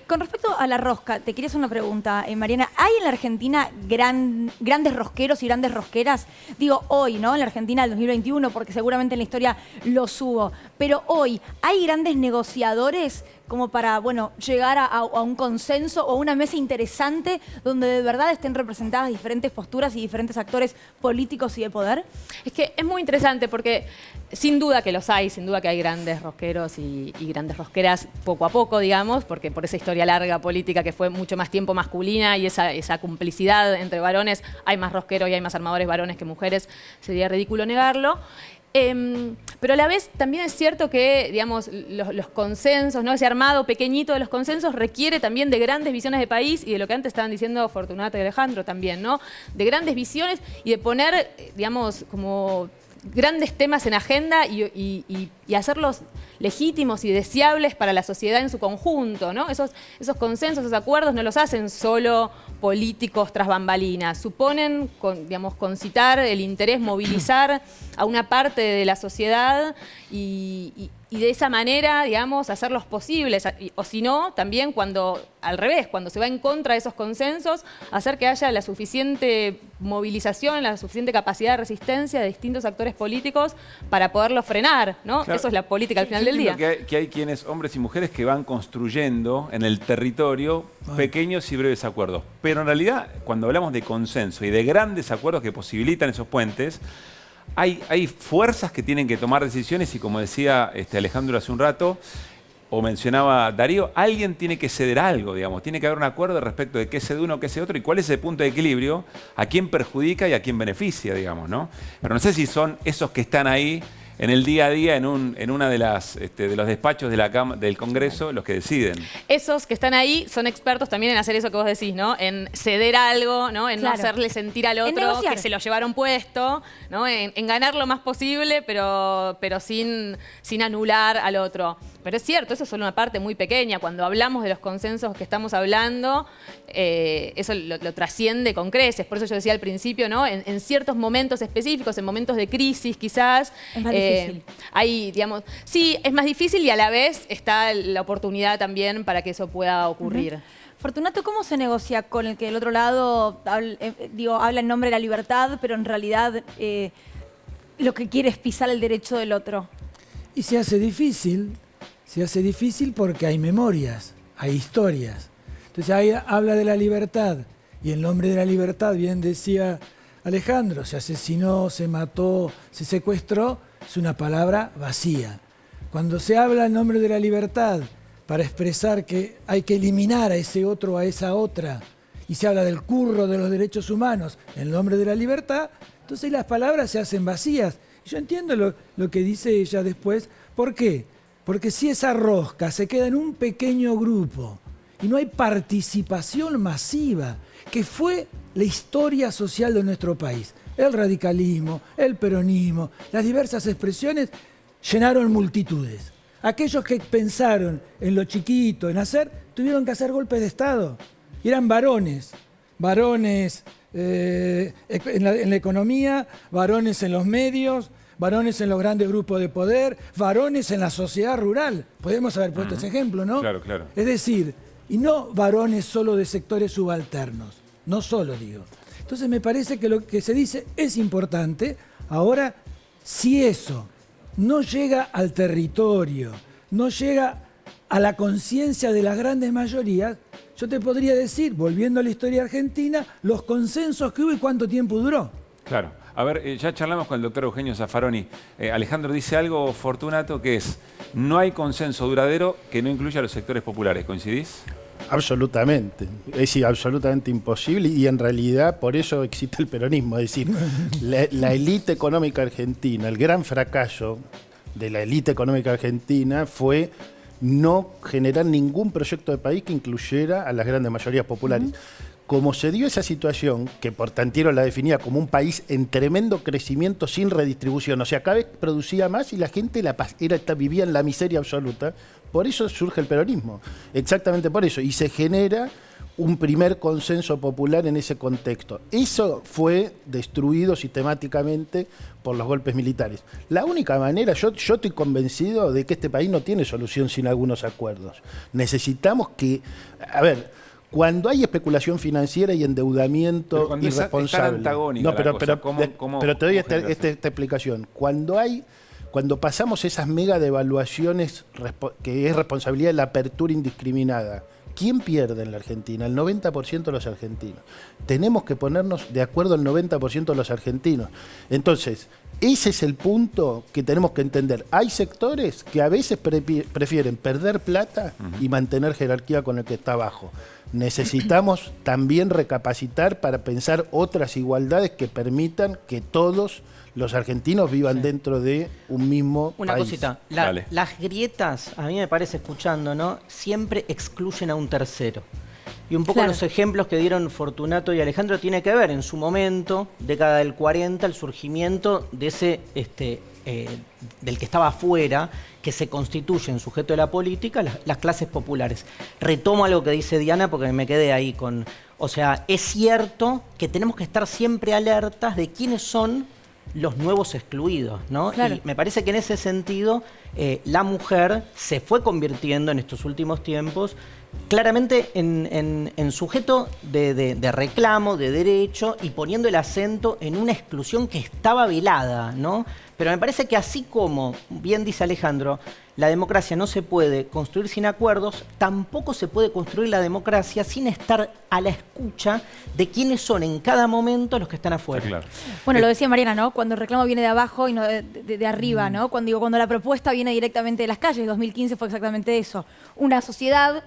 Con respecto a la rosca, te quería hacer una pregunta, Mariana. ¿Hay en la Argentina grandes rosqueros y grandes rosqueras? Digo, hoy, ¿no? En la Argentina del 2021, porque seguramente en la historia los hubo. Pero hoy, ¿hay grandes negociadores como para, bueno, llegar a un consenso o una mesa interesante donde de verdad estén representadas diferentes posturas y diferentes actores políticos y de poder? Es que es muy interesante porque sin duda que los hay, sin duda que hay grandes rosqueros y grandes rosqueras poco a poco, digamos, porque por esa historia larga política que fue mucho más tiempo masculina y esa complicidad entre varones, hay más rosqueros y hay más armadores varones que mujeres, sería ridículo negarlo. Pero a la vez también es cierto que, digamos, los consensos, ¿no? Ese armado pequeñito de los consensos requiere también de grandes visiones de país y de lo que antes estaban diciendo Fortunato y Alejandro también, ¿no? De grandes visiones y de poner, digamos, como grandes temas en agenda y hacerlos legítimos y deseables para la sociedad en su conjunto, ¿no? Esos consensos, esos acuerdos no los hacen solo políticos tras bambalinas, suponen, digamos, concitar el interés, movilizar a una parte de la sociedad y de esa manera, digamos, hacerlos posibles. O si no, también al revés, cuando se va en contra de esos consensos, hacer que haya la suficiente movilización, la suficiente capacidad de resistencia de distintos actores políticos para poderlos frenar, ¿no? Claro. Eso es la política al final del día. Que hay quienes, hombres y mujeres, que van construyendo en el territorio pequeños y breves acuerdos. Pero en realidad, cuando hablamos de consenso y de grandes acuerdos que posibilitan esos puentes, hay fuerzas que tienen que tomar decisiones y, como decía Alejandro hace un rato, o mencionaba Darío, alguien tiene que ceder algo, digamos. Tiene que haber un acuerdo respecto de qué cede uno, qué cede otro y cuál es ese punto de equilibrio, a quién perjudica y a quién beneficia, digamos, ¿no? Pero no sé si son esos que están ahí en el día a día, en una de los despachos del Congreso, los que deciden. Esos que están ahí son expertos también en hacer eso que vos decís, ¿no? En ceder algo, ¿no? En no hacerle sentir al otro que se lo llevaron puesto, ¿no? En ganar lo más posible, pero sin anular al otro. Pero es cierto, eso es solo una parte muy pequeña. Cuando hablamos de los consensos que estamos hablando, eso lo trasciende con creces. Por eso yo decía al principio, ¿no? En ciertos momentos específicos, en momentos de crisis quizás, es más difícil. Hay, digamos, sí, es más difícil y a la vez está la oportunidad también para que eso pueda ocurrir. Fortunato, ¿cómo se negocia con el que del otro lado habla en nombre de la libertad, pero en realidad lo que quiere es pisar el derecho del otro? Y se hace difícil porque hay memorias, hay historias. Entonces ahí habla de la libertad y en nombre de la libertad, bien decía Alejandro, se asesinó, se mató, se secuestró, es una palabra vacía. Cuando se habla en nombre de la libertad para expresar que hay que eliminar a ese otro, a esa otra, y se habla del curro de los derechos humanos en nombre de la libertad, entonces las palabras se hacen vacías. Yo entiendo lo que dice ella después. ¿Por qué? Porque si esa rosca se queda en un pequeño grupo y no hay participación masiva, que fue la historia social de nuestro país, el radicalismo, el peronismo, las diversas expresiones llenaron multitudes. Aquellos que pensaron en lo chiquito, en hacer, tuvieron que hacer golpes de Estado. Y eran varones en la economía, varones en los medios, varones en los grandes grupos de poder, varones en la sociedad rural. Podemos haber puesto ese ejemplo, ¿no? Claro, claro. Es decir, y no varones solo de sectores subalternos, no solo digo. Entonces me parece que lo que se dice es importante. Ahora, si eso no llega al territorio, no llega a la conciencia de las grandes mayorías, yo te podría decir, volviendo a la historia argentina, los consensos que hubo y cuánto tiempo duró. Claro. A ver, ya charlamos con el doctor Eugenio Zaffaroni. Alejandro dice algo, Fortunato, que es: no hay consenso duradero que no incluya a los sectores populares. ¿Coincidís? Absolutamente. Es decir, absolutamente imposible, y en realidad por eso existe el peronismo. Es decir, la élite económica argentina, el gran fracaso de la élite económica argentina fue no generar ningún proyecto de país que incluyera a las grandes mayorías populares. Como se dio esa situación, que Portantiero la definía como un país en tremendo crecimiento sin redistribución, o sea, cada vez producía más y la gente vivía en la miseria absoluta, por eso surge el peronismo, exactamente por eso, y se genera un primer consenso popular en ese contexto. Eso fue destruido sistemáticamente por los golpes militares. La única manera, yo estoy convencido de que este país no tiene solución sin algunos acuerdos. Necesitamos que, a ver, cuando hay especulación financiera y endeudamiento irresponsable. Pero te doy esta explicación. Cuando pasamos esas mega devaluaciones que es responsabilidad de la apertura indiscriminada, ¿quién pierde en la Argentina? El 90% de los argentinos. Tenemos que ponernos de acuerdo el 90% de los argentinos. Entonces, ese es el punto que tenemos que entender. Hay sectores que a veces prefieren perder plata y mantener jerarquía con el que está abajo. Necesitamos también recapacitar para pensar otras igualdades que permitan que todos los argentinos vivan dentro de un mismo país. Una cosita, las grietas, a mí me parece, escuchando, ¿no? Siempre excluyen a un tercero. Y un poco los ejemplos que dieron Fortunato y Alejandro tiene que ver en su momento, década del 40, el surgimiento de ese del que estaba afuera, que se constituye en sujeto de la política, las clases populares. Retomo algo que dice Diana porque me quedé ahí con... O sea, es cierto que tenemos que estar siempre alertas de quiénes son los nuevos excluidos, ¿no? Claro. Y me parece que en ese sentido la mujer se fue convirtiendo en estos últimos tiempos claramente en sujeto de reclamo, de derecho, y poniendo el acento en una exclusión que estaba velada, ¿no? Pero me parece que así como, bien dice Alejandro, la democracia no se puede construir sin acuerdos, tampoco se puede construir la democracia sin estar a la escucha de quiénes son en cada momento los que están afuera. Claro. Bueno, lo decía Mariana, ¿no? Cuando el reclamo viene de abajo y no de arriba, ¿no? Cuando la propuesta viene directamente de las calles, 2015 fue exactamente eso. Una sociedad,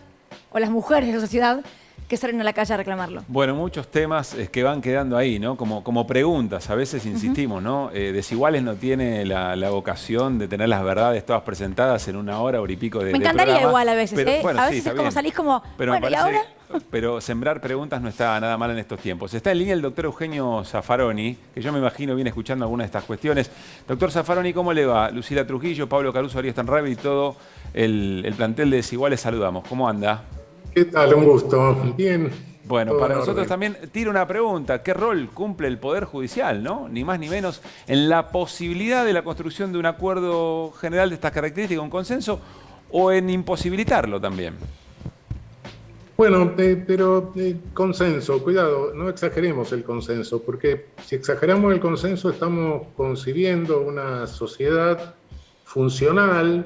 o las mujeres de la sociedad, que salen a la calle a reclamarlo. Bueno, muchos temas que van quedando ahí, ¿no? Como preguntas, a veces insistimos, ¿no? Desiguales no tiene la vocación de tener las verdades todas presentadas en una hora y pico de Me encantaría programa. igual a veces, pero, ¿eh? Bueno, a veces sí, es como salís como, pero bueno, ¿y ahora? Pero sembrar preguntas no está nada mal en estos tiempos. Está en línea el doctor Eugenio Zaffaroni, que yo me imagino viene escuchando algunas de estas cuestiones. Doctor Zaffaroni, ¿cómo le va? Lucila Trujillo, Pablo Caruso, Arias Tanrabe y todo el plantel de Desiguales saludamos. ¿Cómo anda? ¿Qué tal? Un gusto. Bien. Bueno, para nosotros también tira una pregunta. ¿Qué rol cumple el Poder Judicial, no? Ni más ni menos en la posibilidad de la construcción de un acuerdo general de estas características, un consenso, o en imposibilitarlo también? Bueno, pero consenso, cuidado, no exageremos el consenso, porque si exageramos el consenso estamos concibiendo una sociedad funcional,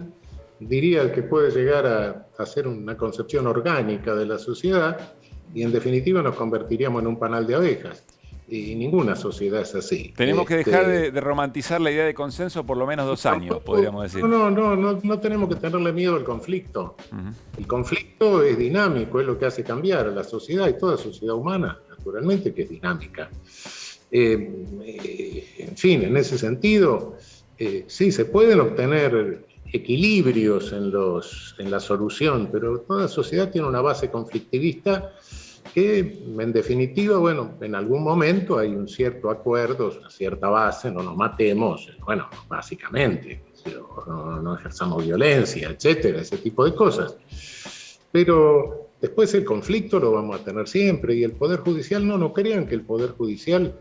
diría el que puede llegar a hacer una concepción orgánica de la sociedad, y en definitiva nos convertiríamos en un panal de abejas. Y ninguna sociedad es así. Tenemos que dejar de romantizar la idea de consenso por lo menos 2 años, podríamos decir. No tenemos que tenerle miedo al conflicto. El conflicto es dinámico, es lo que hace cambiar a la sociedad, y toda sociedad humana, naturalmente, que es dinámica. En fin, en ese sentido, sí, se pueden obtener equilibrios en la solución, pero toda sociedad tiene una base conflictivista que, en definitiva, bueno, en algún momento hay un cierto acuerdo, una cierta base, no nos matemos, bueno, básicamente, no ejerzamos violencia, etcétera, ese tipo de cosas. Pero después el conflicto lo vamos a tener siempre, y el Poder Judicial, no crean que el Poder Judicial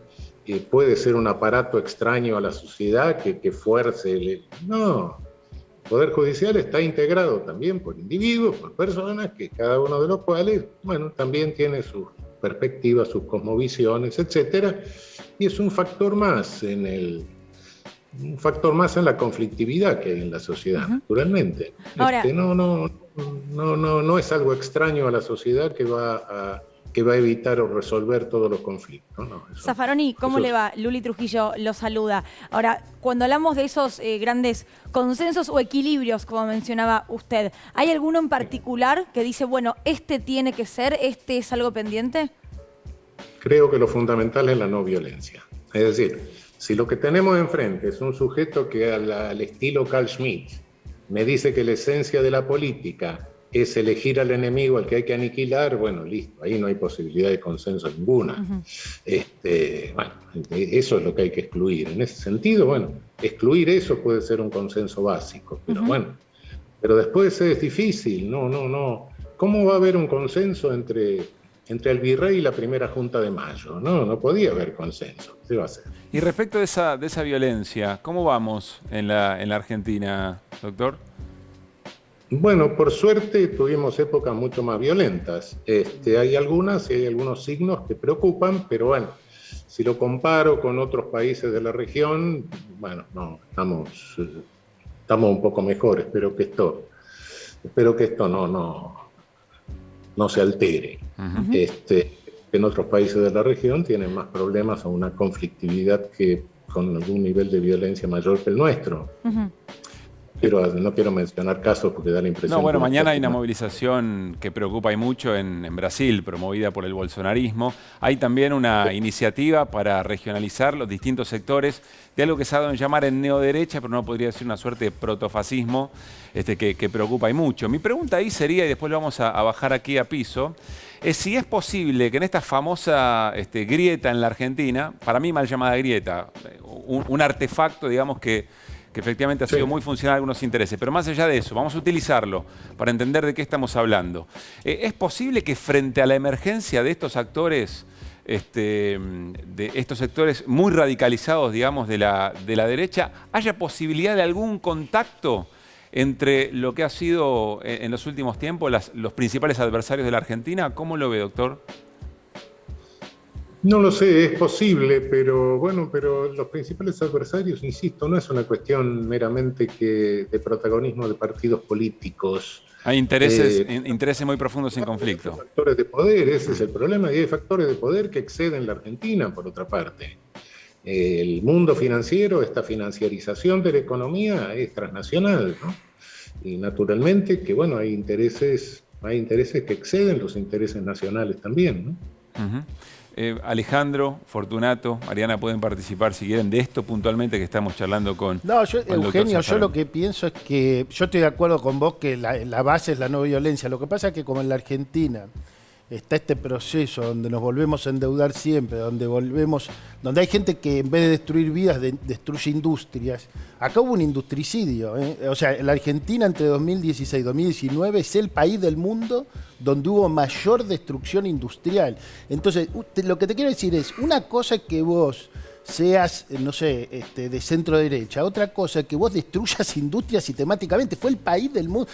puede ser un aparato extraño a la sociedad que fuerce, no. El Poder Judicial está integrado también por individuos, por personas, que cada uno de los cuales, bueno, también tiene sus perspectivas, sus cosmovisiones, etcétera, y es un factor más en la conflictividad que hay en la sociedad, naturalmente. Ahora, no es algo extraño a la sociedad que va a evitar o resolver todos los conflictos. Zaffaroni, ¿cómo le va? Luli Trujillo lo saluda. Ahora, cuando hablamos de esos grandes consensos o equilibrios, como mencionaba usted, ¿hay alguno en particular que dice, bueno, este tiene que ser, este es algo pendiente? Creo que lo fundamental es la no violencia. Es decir, si lo que tenemos enfrente es un sujeto que al estilo Carl Schmitt me dice que la esencia de la política es elegir al enemigo al que hay que aniquilar, bueno, listo, ahí no hay posibilidad de consenso ninguna. Bueno, eso es lo que hay que excluir. En ese sentido, bueno, excluir eso puede ser un consenso básico, pero bueno, pero después es difícil, no. ¿Cómo va a haber un consenso entre entre el virrey y la primera Junta de Mayo. No podía haber consenso. ¿Qué va a hacer? Y respecto de esa violencia, ¿cómo vamos en la Argentina, doctor? Bueno, por suerte tuvimos épocas mucho más violentas. Hay algunos signos que preocupan, pero bueno, si lo comparo con otros países de la región, bueno, no, estamos un poco mejores. Espero que esto no se altere. En otros países de la región tienen más problemas o una conflictividad que con algún nivel de violencia mayor que el nuestro. Pero no quiero mencionar casos porque da la impresión... No, bueno, mañana hay una movilización que preocupa y mucho en Brasil, promovida por el bolsonarismo. Hay también una iniciativa para regionalizar los distintos sectores de algo que se ha dado en llamar en neoderecha, pero no podría decir una suerte de protofascismo que preocupa y mucho. Mi pregunta ahí sería, y después lo vamos a bajar aquí a piso, es si es posible que en esta famosa grieta en la Argentina, para mí mal llamada grieta, un artefacto, digamos, que efectivamente ha sido muy funcional a algunos intereses. Pero más allá de eso, vamos a utilizarlo para entender de qué estamos hablando. ¿Es posible que frente a la emergencia de estos actores, de estos sectores muy radicalizados, digamos, de la derecha, haya posibilidad de algún contacto entre lo que ha sido en los últimos tiempos los principales adversarios de la Argentina? ¿Cómo lo ve, doctor? No lo sé, es posible, pero los principales adversarios, insisto, no es una cuestión meramente de protagonismo de partidos políticos. Hay intereses muy profundos en conflicto. Factores de poder, ese es el problema, y hay factores de poder que exceden la Argentina, por otra parte. El mundo financiero, esta financiarización de la economía es transnacional, ¿no? Y naturalmente que, bueno, hay intereses que exceden los intereses nacionales también, ¿no? Alejandro, Fortunato, Mariana, pueden participar si quieren de esto puntualmente que estamos charlando con... No, Eugenio, yo lo que pienso es que yo estoy de acuerdo con vos que la base es la no violencia. Lo que pasa es que como en la Argentina está este proceso donde nos volvemos a endeudar siempre, donde hay gente que en vez de destruir vidas destruye industrias. Acá hubo un industricidio, O sea, la Argentina entre 2016 y 2019 es el país del mundo donde hubo mayor destrucción industrial. Entonces, lo que te quiero decir es, una cosa es que vos seas, no sé, de centro derecha, otra cosa es que vos destruyas industrias sistemáticamente. Fue el país del mundo.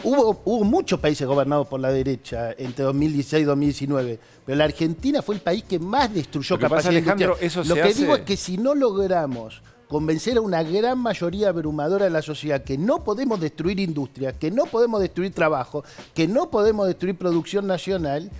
Hubo muchos países gobernados por la derecha entre 2016 y 2019, pero la Argentina fue el país que más destruyó capacidad industrial. Lo que digo es que si no logramos convencer a una gran mayoría abrumadora de la sociedad que no podemos destruir industrias, que no podemos destruir trabajo, que no podemos destruir producción nacional,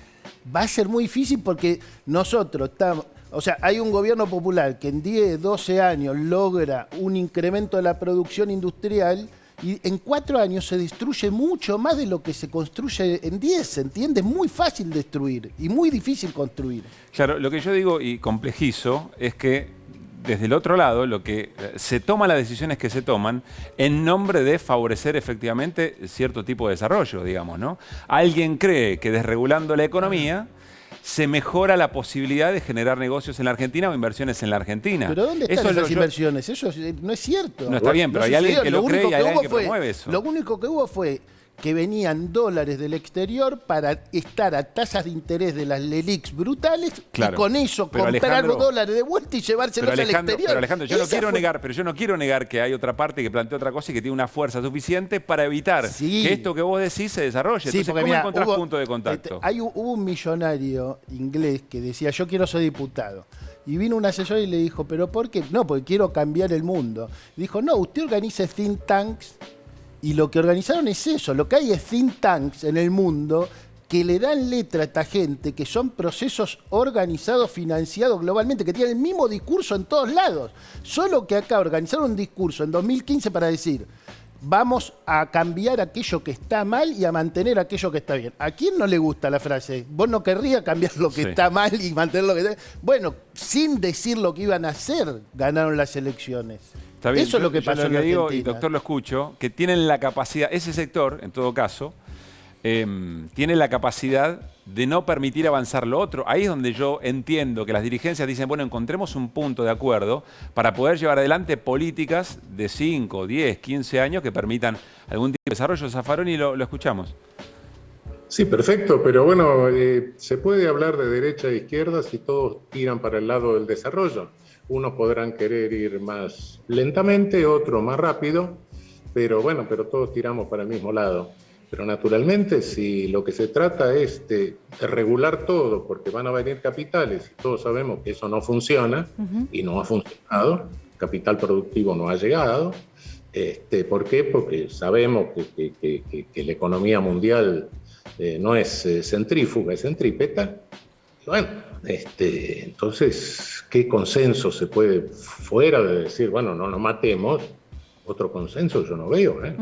va a ser muy difícil porque nosotros estamos... O sea, hay un gobierno popular que en 10, 12 años logra un incremento de la producción industrial y en 4 años se destruye mucho más de lo que se construye en 10, ¿se entiende? Es muy fácil destruir y muy difícil construir. Claro, lo que yo digo y complejizo es que desde el otro lado, lo que se toman las decisiones que se toman en nombre de favorecer efectivamente cierto tipo de desarrollo, digamos, ¿no? Alguien cree que desregulando la economía se mejora la posibilidad de generar negocios en la Argentina o inversiones en la Argentina. ¿Pero dónde están esas inversiones? Eso no es cierto. No está bien, pero hay alguien que lo cree y hay alguien que promueve eso. Lo único que hubo fue que venían dólares del exterior para estar a tasas de interés de las LELIQs brutales, claro, y con eso comprar los dólares de vuelta y llevárselos al exterior. Pero Alejandro, yo no quiero negar que hay otra parte que plantea otra cosa y que tiene una fuerza suficiente para evitar que esto que vos decís se desarrolle. Sí, entonces, ¿cómo encontrás punto de contacto? Hubo un millonario inglés que decía, yo quiero ser diputado. Y vino un asesor y le dijo, ¿pero por qué? No, porque quiero cambiar el mundo. Y dijo, no, usted organiza think tanks. Y lo que organizaron es eso, lo que hay es think tanks en el mundo que le dan letra a esta gente, que son procesos organizados, financiados globalmente, que tienen el mismo discurso en todos lados. Solo que acá organizaron un discurso en 2015 para decir, vamos a cambiar aquello que está mal y a mantener aquello que está bien. ¿A quién no le gusta la frase? ¿Vos no querrías cambiar lo que está mal y mantener lo que está bien? Bueno, sin decir lo que iban a hacer, ganaron las elecciones. Está bien, eso es lo que pasó en la Argentina. Y doctor, lo escucho, que tienen la capacidad, ese sector, en todo caso, tiene la capacidad de no permitir avanzar lo otro. Ahí es donde yo entiendo que las dirigencias dicen, bueno, encontremos un punto de acuerdo para poder llevar adelante políticas de 5, 10, 15 años que permitan algún tipo de desarrollo. Zaffaroni, lo escuchamos. Sí, perfecto, pero bueno, se puede hablar de derecha e izquierda si todos tiran para el lado del desarrollo. Unos podrán querer ir más lentamente, otros más rápido, pero bueno, pero todos tiramos para el mismo lado. Pero naturalmente, si lo que se trata es de regular todo, porque van a venir capitales, y todos sabemos que eso no funciona, y no ha funcionado, capital productivo no ha llegado. ¿Por qué? Porque sabemos que la economía mundial no es centrífuga, es centrípeta. Bueno, entonces, ¿qué consenso se puede, fuera de decir, bueno, no nos matemos? Otro consenso yo no veo, ¿eh?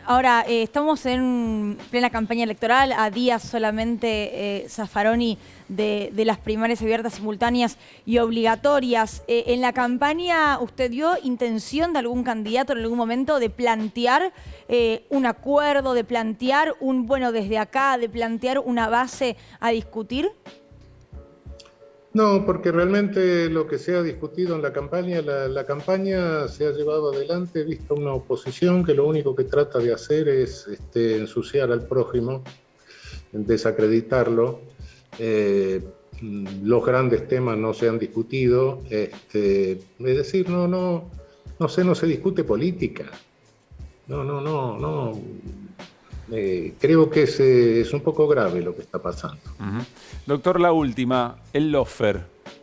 Ahora, estamos en plena campaña electoral, a días solamente, Zaffaroni, de las primarias abiertas, simultáneas y obligatorias. ¿En la campaña usted dio intención de algún candidato en algún momento de plantear un acuerdo, de plantear un, bueno, desde acá, de plantear una base a discutir? No, porque realmente lo que se ha discutido en la campaña, la campaña se ha llevado adelante vista una oposición que lo único que trata de hacer es ensuciar al prójimo, desacreditarlo. Los grandes temas no se han discutido. Es decir, no se discute política. No. Creo que es un poco grave lo que está pasando. Doctor, la última, el lawfare,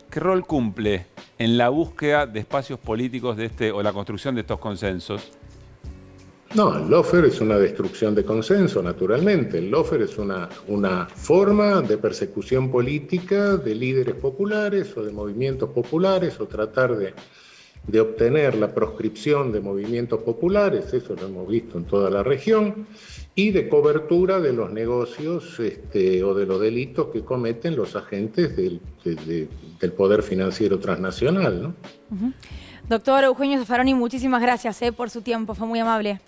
¿qué rol cumple en la búsqueda de espacios políticos o la construcción de estos consensos? No, el lawfare es una destrucción de consenso, naturalmente. El lawfare es una forma de persecución política de líderes populares o de movimientos populares, o tratar de obtener la proscripción de movimientos populares, eso lo hemos visto en toda la región, y de cobertura de los negocios o de los delitos que cometen los agentes del poder financiero transnacional, ¿no? Doctor Eugenio Zaffaroni, muchísimas gracias por su tiempo, fue muy amable.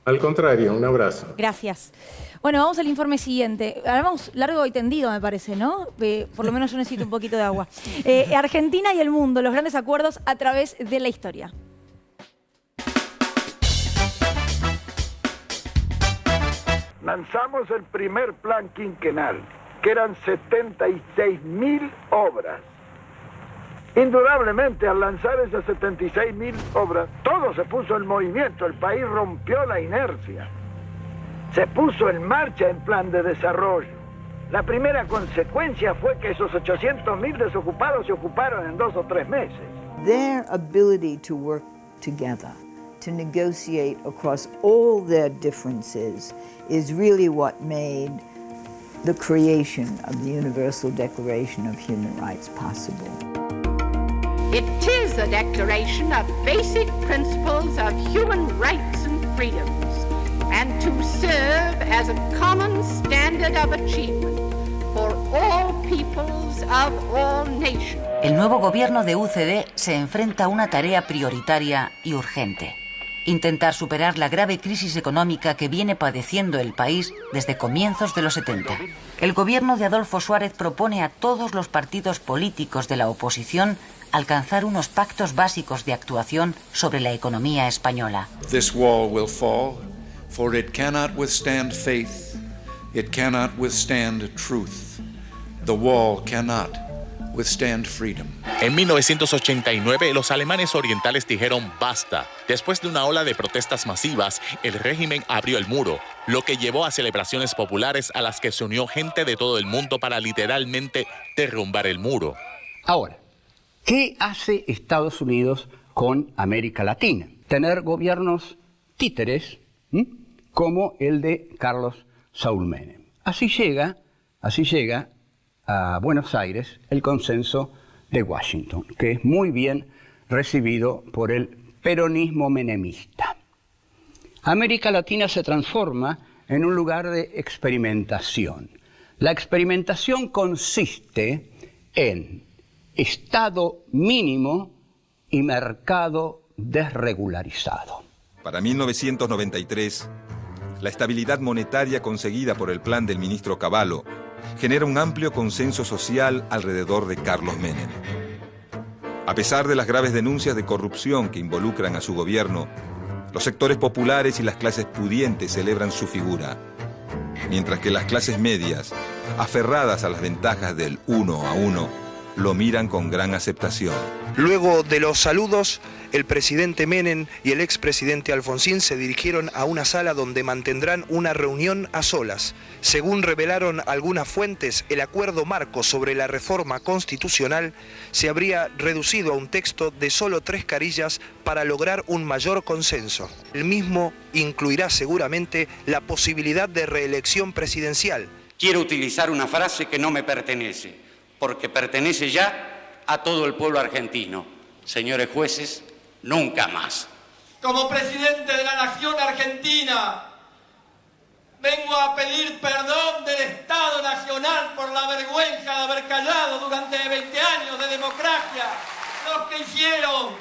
Al contrario, un abrazo. Gracias. Bueno, vamos al informe siguiente. Hablamos largo y tendido, me parece, ¿no? Por lo menos yo necesito un poquito de agua. Argentina y el mundo, los grandes acuerdos a través de la historia. Lanzamos el primer plan quinquenal, que eran 76.000 obras. Indudablemente, al lanzar esas 76.000 obras, todo se puso en movimiento, el país rompió la inercia. Se puso en marcha el plan de desarrollo. La primera consecuencia fue que esos 800.000 desocupados se ocuparon en 2 o 3 meses. Their ability to work together, to negotiate across all their differences, is really what made the creation of the Universal Declaration of Human Rights possible. It is a declaration of basic principles of human rights and freedoms, and to serve as a common standard of achievement for all peoples of all nations. El nuevo gobierno de UCD se enfrenta a una tarea prioritaria y urgente: intentar superar la grave crisis económica que viene padeciendo el país desde comienzos de los 70. El gobierno de Adolfo Suárez propone a todos los partidos políticos de la oposición alcanzar unos pactos básicos de actuación sobre la economía española. This wall will fall, for it cannot withstand faith, it cannot withstand truth. The wall cannot withstand freedom. En 1989, los alemanes orientales dijeron basta. Después de una ola de protestas masivas, el régimen abrió el muro, lo que llevó a celebraciones populares a las que se unió gente de todo el mundo para literalmente derrumbar el muro. Ahora, ¿qué hace Estados Unidos con América Latina? Tener gobiernos títeres, como el de Carlos Saúl Menem. Así llega a Buenos Aires el consenso de Washington, que es muy bien recibido por el peronismo menemista. América Latina se transforma en un lugar de experimentación. La experimentación consiste en Estado mínimo y mercado desregularizado. Para 1993, la estabilidad monetaria conseguida por el plan del ministro Cavallo genera un amplio consenso social alrededor de Carlos Menem. A pesar de las graves denuncias de corrupción que involucran a su gobierno, los sectores populares y las clases pudientes celebran su figura. mientras que las clases medias, aferradas a las ventajas del 1 a 1, lo miran con gran aceptación. Luego de los saludos, el presidente Menem y el expresidente Alfonsín se dirigieron a una sala donde mantendrán una reunión a solas. Según revelaron algunas fuentes, el acuerdo marco sobre la reforma constitucional se habría reducido a un texto de solo 3 carillas para lograr un mayor consenso. El mismo incluirá seguramente la posibilidad de reelección presidencial. Quiero utilizar una frase que no me pertenece, porque pertenece ya a todo el pueblo argentino. Señores jueces, nunca más. Como presidente de la Nación Argentina, vengo a pedir perdón del Estado Nacional por la vergüenza de haber callado durante 20 años de democracia los que hicieron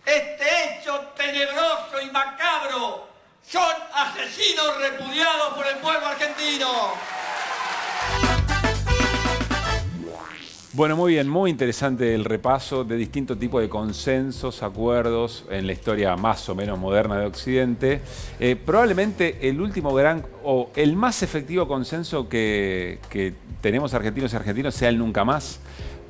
este hecho tenebroso y macabro. Son asesinos repudiados por el pueblo argentino. Bueno, muy bien, muy interesante el repaso de distintos tipos de consensos, acuerdos en la historia más o menos moderna de Occidente. Probablemente el último gran o el más efectivo consenso que tenemos argentinos y argentinos sea el nunca más.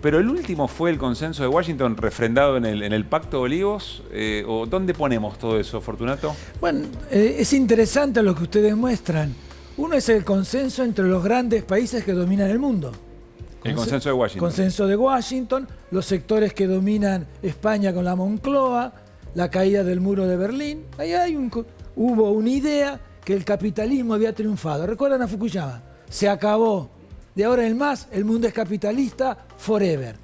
Pero el último fue el consenso de Washington refrendado en el Pacto de Olivos. ¿O dónde ponemos todo eso, Fortunato? Bueno, es interesante lo que ustedes muestran. Uno es el consenso entre los grandes países que dominan el mundo. El consenso de Washington. Consenso de Washington, los sectores que dominan España con la Moncloa, la caída del muro de Berlín. Ahí hubo una idea que el capitalismo había triunfado. ¿Recuerdan a Fukuyama? Se acabó. De ahora en más, el mundo es capitalista forever.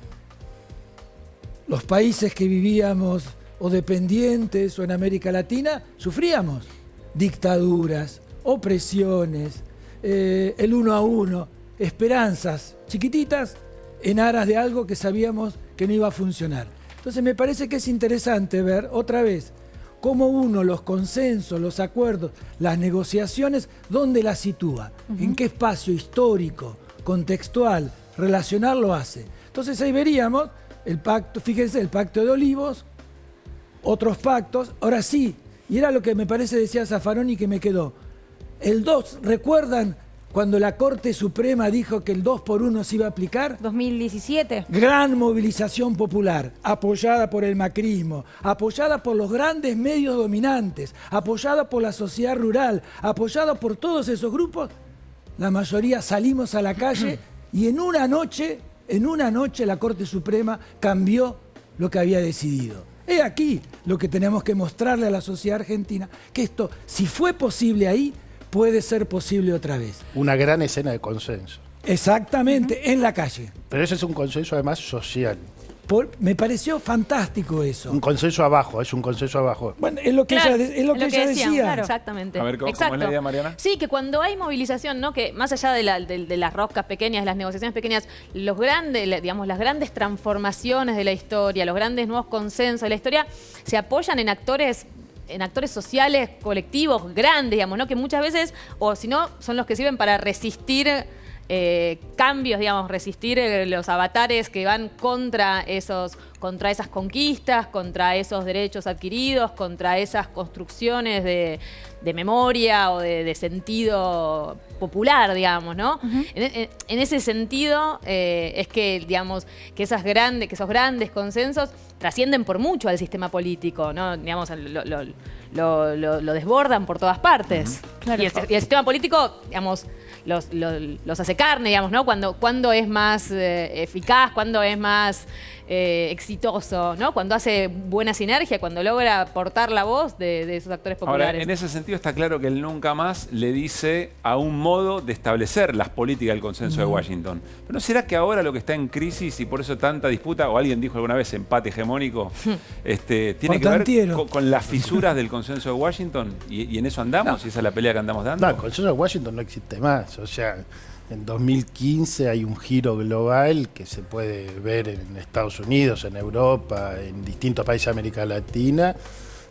Los países que vivíamos o dependientes o en América Latina, sufríamos dictaduras, opresiones, el 1 a 1, esperanzas chiquititas en aras de algo que sabíamos que no iba a funcionar. Entonces me parece que es interesante ver otra vez cómo uno los consensos, los acuerdos, las negociaciones, ¿dónde las sitúa? ¿En qué espacio histórico, contextual, relacional lo hace? Entonces ahí veríamos el pacto, fíjense, el Pacto de Olivos, otros pactos. Ahora sí, y era lo que me parece decía Zaffaroni que me quedó. El 2, ¿recuerdan cuando la Corte Suprema dijo que el 2 por 1 se iba a aplicar? 2017. Gran movilización popular, apoyada por el macrismo, apoyada por los grandes medios dominantes, apoyada por la sociedad rural, apoyada por todos esos grupos. La mayoría salimos a la calle y en una noche la Corte Suprema cambió lo que había decidido. He aquí lo que tenemos que mostrarle a la sociedad argentina, que esto, si fue posible ahí, puede ser posible otra vez. Una gran escena de consenso. Exactamente, en la calle. Pero ese es un consenso además social. Me pareció fantástico eso. Un consenso abajo, es un consenso abajo. Bueno, es lo que Claro, ella decía. Claro. Exactamente. A ver, ¿cómo es la idea, Mariana? Sí, que cuando hay movilización, ¿no? Que más allá de las roscas pequeñas, de las negociaciones pequeñas, las grandes transformaciones de la historia, los grandes nuevos consensos de la historia, se apoyan en actores sociales, colectivos, grandes, digamos, ¿no? Que muchas veces, o si no, son los que sirven para resistir cambios, digamos, resistir los avatares que van contra esas conquistas, contra esos derechos adquiridos, contra esas construcciones de memoria o de sentido popular, digamos, ¿no? En ese sentido es que, digamos, que esos grandes consensos trascienden por mucho al sistema político, ¿no? Digamos, lo desbordan por todas partes. Claro. Y el sistema político, digamos, los hace carne, digamos, ¿no? Cuando es más eficaz, cuando es más exitoso, ¿no? Cuando hace buena sinergia, cuando logra aportar la voz de esos actores populares. Ahora, en ese sentido está claro que el nunca más le dice a un modo de establecer las políticas del consenso de Washington. ¿Pero no será que ahora lo que está en crisis y por eso tanta disputa, o alguien dijo alguna vez empate hegemónico, tiene que ver con las fisuras del consenso de Washington? ¿Y en eso andamos? ¿Y esa es la pelea que andamos dando? No, el consenso de Washington no existe más. O sea, en 2015 hay un giro global que se puede ver en Estados Unidos, en Europa, en distintos países de América Latina,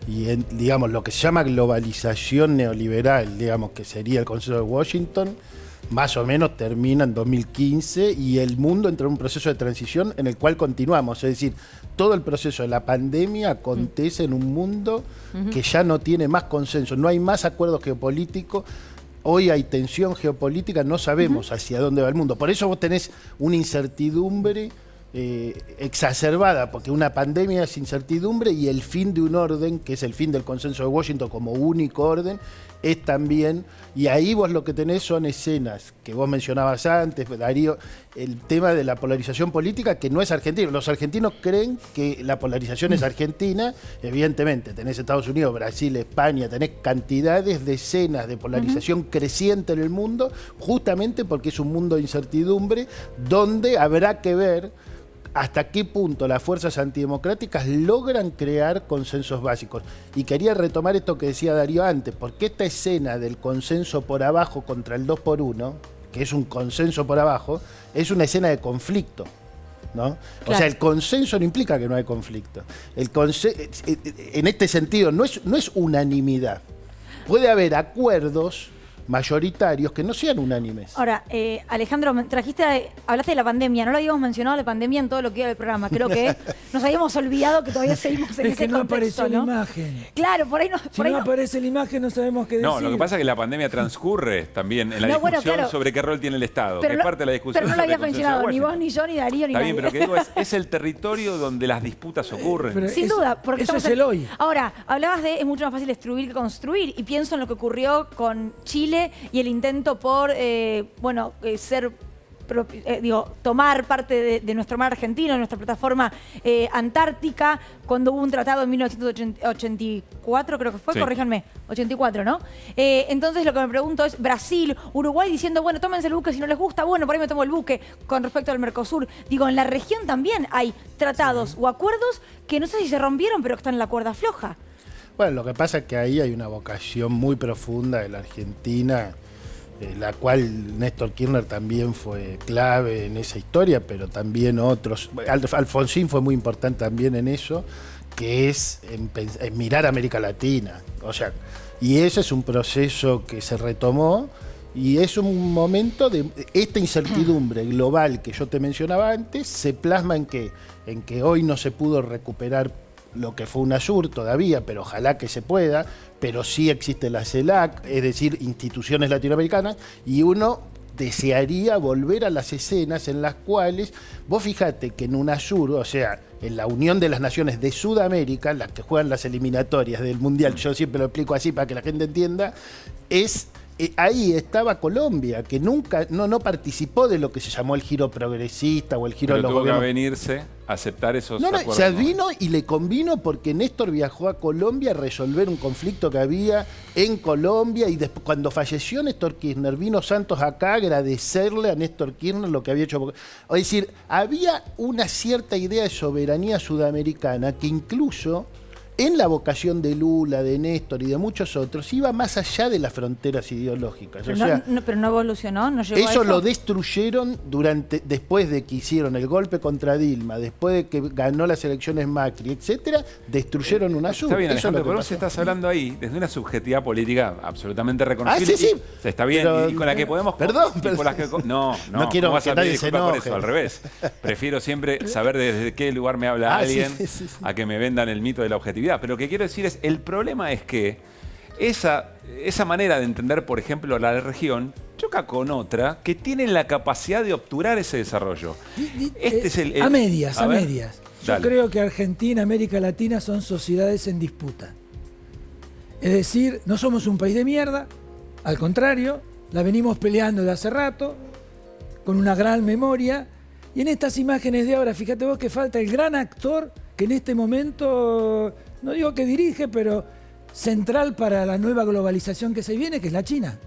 y digamos lo que se llama globalización neoliberal, digamos que sería el consenso de Washington, más o menos termina en 2015 y el mundo entra en un proceso de transición en el cual continuamos, es decir, todo el proceso de la pandemia acontece en un mundo que ya no tiene más consenso, no hay más acuerdos geopolíticos. hoy hay tensión geopolítica, no sabemos hacia dónde va el mundo. Por eso vos tenés una incertidumbre exacerbada, porque una pandemia es incertidumbre y el fin de un orden, que es el fin del consenso de Washington como único orden, es también, y ahí vos lo que tenés son escenas que vos mencionabas antes, Darío, el tema de la polarización política, que no es argentino. Los argentinos creen que la polarización es argentina, evidentemente, tenés Estados Unidos, Brasil, España, tenés cantidades de escenas de polarización creciente en el mundo, justamente porque es un mundo de incertidumbre, donde habrá que ver hasta qué punto las fuerzas antidemocráticas logran crear consensos básicos. Y quería retomar esto que decía Darío antes, porque esta escena del consenso por abajo contra el 2x1, que es un consenso por abajo, es una escena de conflicto, ¿no? Claro. O sea, el consenso no implica que no hay conflicto. En este sentido, no es unanimidad. Puede haber acuerdos mayoritarios que no sean unánimes. Ahora, Alejandro, hablaste de la pandemia, no lo habíamos mencionado la pandemia en todo lo que iba del programa, creo que nos habíamos olvidado que todavía seguimos en ese que no contexto, apareció ¿no? la imagen. Claro, por ahí no. Si no aparece la imagen no sabemos qué decir. No, lo que pasa es que la pandemia transcurre también en la discusión sobre qué rol tiene el Estado, que es parte de la discusión. Pero no lo había mencionado ni vos, ni yo, ni Darío, ni Está nadie. bien, pero que digo, es el territorio donde las disputas ocurren. Pero sin duda, porque eso es el hoy. Ahora, hablabas de es mucho más fácil destruir que construir, y pienso en lo que ocurrió con Chile y el intento por tomar parte de nuestro mar argentino, de nuestra plataforma antártica, cuando hubo un tratado en 1984, creo que fue, sí. Corríjanme, 84, ¿no? Entonces lo que me pregunto es, Brasil, Uruguay diciendo, bueno, tómense el buque si no les gusta, bueno, por ahí me tomo el buque, con respecto al Mercosur. Digo, en la región también hay tratados o acuerdos que no sé si se rompieron, pero que están en la cuerda floja. Bueno, lo que pasa es que ahí hay una vocación muy profunda de la Argentina, la cual Néstor Kirchner también fue clave en esa historia, pero también otros. Alfonsín fue muy importante también en eso, que es en mirar a América Latina. O sea, y ese es un proceso que se retomó y es un momento de esta incertidumbre global que yo te mencionaba antes, se plasma en que hoy no se pudo recuperar lo que fue UNASUR todavía, pero ojalá que se pueda, pero sí existe la CELAC, es decir, instituciones latinoamericanas, y uno desearía volver a las escenas en las cuales, vos fíjate que en UNASUR, o sea, en la Unión de las Naciones de Sudamérica, las que juegan las eliminatorias del Mundial, yo siempre lo explico así para que la gente entienda, ahí estaba Colombia, que nunca no participó de lo que se llamó el giro progresista o el giro de los gobiernos. Tuvo que venirse a aceptar esos acuerdos. Se vino y le convino porque Néstor viajó a Colombia a resolver un conflicto que había en Colombia, y después, cuando falleció Néstor Kirchner, vino Santos acá a agradecerle a Néstor Kirchner lo que había hecho. Es decir, había una cierta idea de soberanía sudamericana que incluso en la vocación de Lula, de Néstor y de muchos otros, iba más allá de las fronteras ideológicas. Pero no evolucionó, no llegó a eso. Lo destruyeron después de que hicieron el golpe contra Dilma, después de que ganó las elecciones Macri, etcétera, destruyeron UNASUR. Está bien, Alejandro, pero vos estás hablando ahí desde una subjetividad política absolutamente reconocible. Sí. Está bien, pero, y con la que podemos... Perdón. No quiero vas que a pedir nadie se disculpas enoje. por eso, al revés. Prefiero siempre saber desde qué lugar me habla alguien a que me vendan el mito de la objetividad. Pero lo que quiero decir es, el problema es que esa manera de entender, por ejemplo, la región, choca con otra que tiene la capacidad de obturar ese desarrollo. A medias. Yo Dale. creo que Argentina, América Latina son sociedades en disputa. Es decir, no somos un país de mierda, al contrario, la venimos peleando de hace rato, con una gran memoria, y en estas imágenes de ahora, fíjate vos que falta el gran actor que en este momento, no digo que dirige, pero central para la nueva globalización que se viene, que es la China.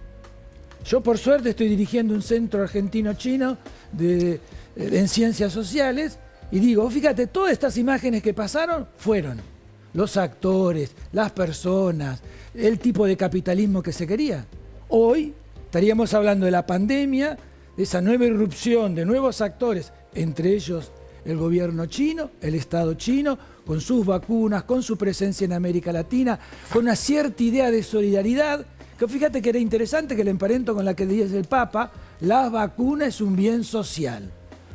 Yo por suerte estoy dirigiendo un centro argentino-chino en ciencias sociales, y digo, fíjate, todas estas imágenes que pasaron fueron los actores, las personas, el tipo de capitalismo que se quería. Hoy estaríamos hablando de la pandemia, de esa nueva irrupción de nuevos actores, entre ellos el gobierno chino, el Estado chino, con sus vacunas, con su presencia en América Latina, con una cierta idea de solidaridad, que fíjate que era interesante, que le emparento con la que dice el Papa, la vacuna es un bien social,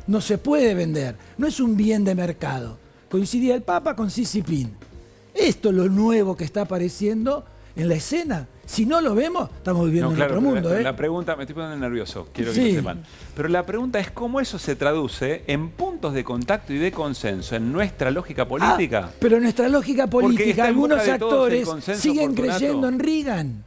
no se puede vender, no es un bien de mercado. Coincidía el Papa con Xi Jinping. Esto es lo nuevo que está apareciendo en la escena. Si no lo vemos, estamos viviendo en otro mundo. La pregunta, me estoy poniendo nervioso, quiero que Sí. lo sepan. Pero la pregunta es cómo eso se traduce en puntos de contacto y de consenso en nuestra lógica política. Pero nuestra lógica política, está en boca algunos de todos el actores consenso, siguen Fortunato. creyendo en Reagan.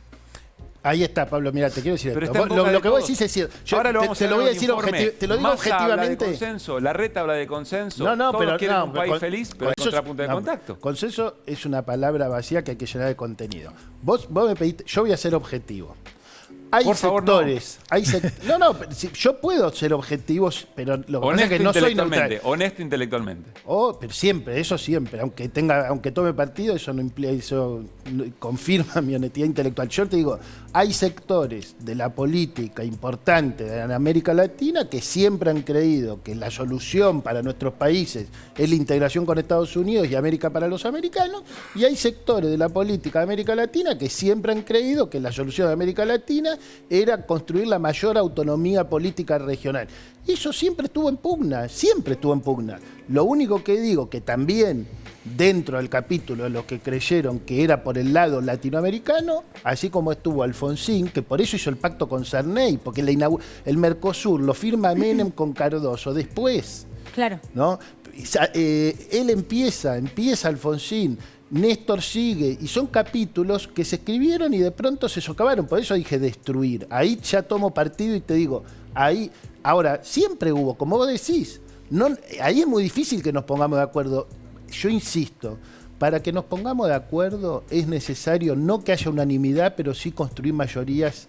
Ahí está, Pablo, mira, te quiero decir Pero esto. está en boca Lo de que vos todos. decís es cierto. Yo Ahora lo te, vamos te a lo ver voy a en decir un informe. te lo digo Massa habla de objetivamente. consenso, Larreta habla de consenso. No, Todos pero quieren un país con- feliz, pero hay consenso- contrapunto de no, contacto. Consenso es una palabra vacía que hay que llenar de contenido. Vos me pediste, yo voy a ser objetivo. Hay Por favor, sectores, no, pero yo puedo ser objetivo, pero lo que pasa es que no soy neutral. Honesto intelectualmente. Pero siempre, eso siempre, aunque tome partido, eso no implica, eso confirma mi honestidad intelectual. Yo te digo, hay sectores de la política importante de América Latina que siempre han creído que la solución para nuestros países es la integración con Estados Unidos y América para los americanos, y hay sectores de la política de América Latina que siempre han creído que la solución de América Latina era construir la mayor autonomía política regional. Y eso siempre estuvo en pugna, siempre estuvo en pugna. Lo único que digo, que también dentro del capítulo de los que creyeron que era por el lado latinoamericano, así como estuvo Alfonsín, que por eso hizo el pacto con Sarney, porque el Mercosur lo firma Menem con Cardoso después, Claro. ¿no? Él empieza Alfonsín, Néstor sigue, y son capítulos que se escribieron y de pronto se socavaron. Por eso dije destruir. Ahí ya tomo partido y te digo, ahí, ahora, siempre hubo, como vos decís, ahí es muy difícil que nos pongamos de acuerdo. Yo insisto, para que nos pongamos de acuerdo es necesario no que haya unanimidad, pero sí construir mayorías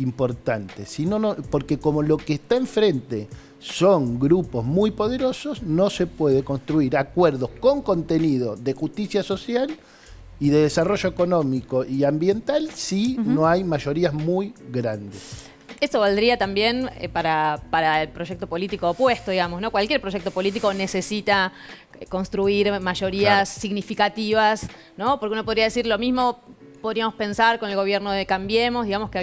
importantes. Si no, porque como lo que está enfrente son grupos muy poderosos, no se puede construir acuerdos con contenido de justicia social y de desarrollo económico y ambiental si no hay mayorías muy grandes. Eso valdría también para el proyecto político opuesto, digamos, ¿no? Cualquier proyecto político necesita construir mayorías significativas, ¿no? Porque uno podría decir lo mismo, podríamos pensar con el gobierno de Cambiemos, digamos que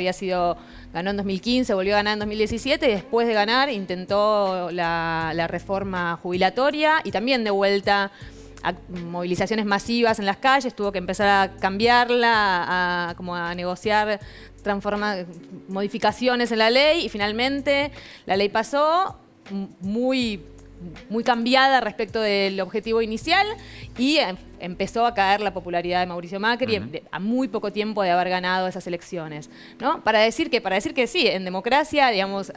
ganó en 2015, volvió a ganar en 2017 y después de ganar intentó la reforma jubilatoria y también de vuelta a movilizaciones masivas en las calles, tuvo que empezar a cambiarla, a negociar modificaciones en la ley y finalmente la ley pasó muy cambiada respecto del objetivo inicial y empezó a caer la popularidad de Mauricio Macri a muy poco tiempo de haber ganado esas elecciones, ¿no? Para decir que sí, en democracia, digamos,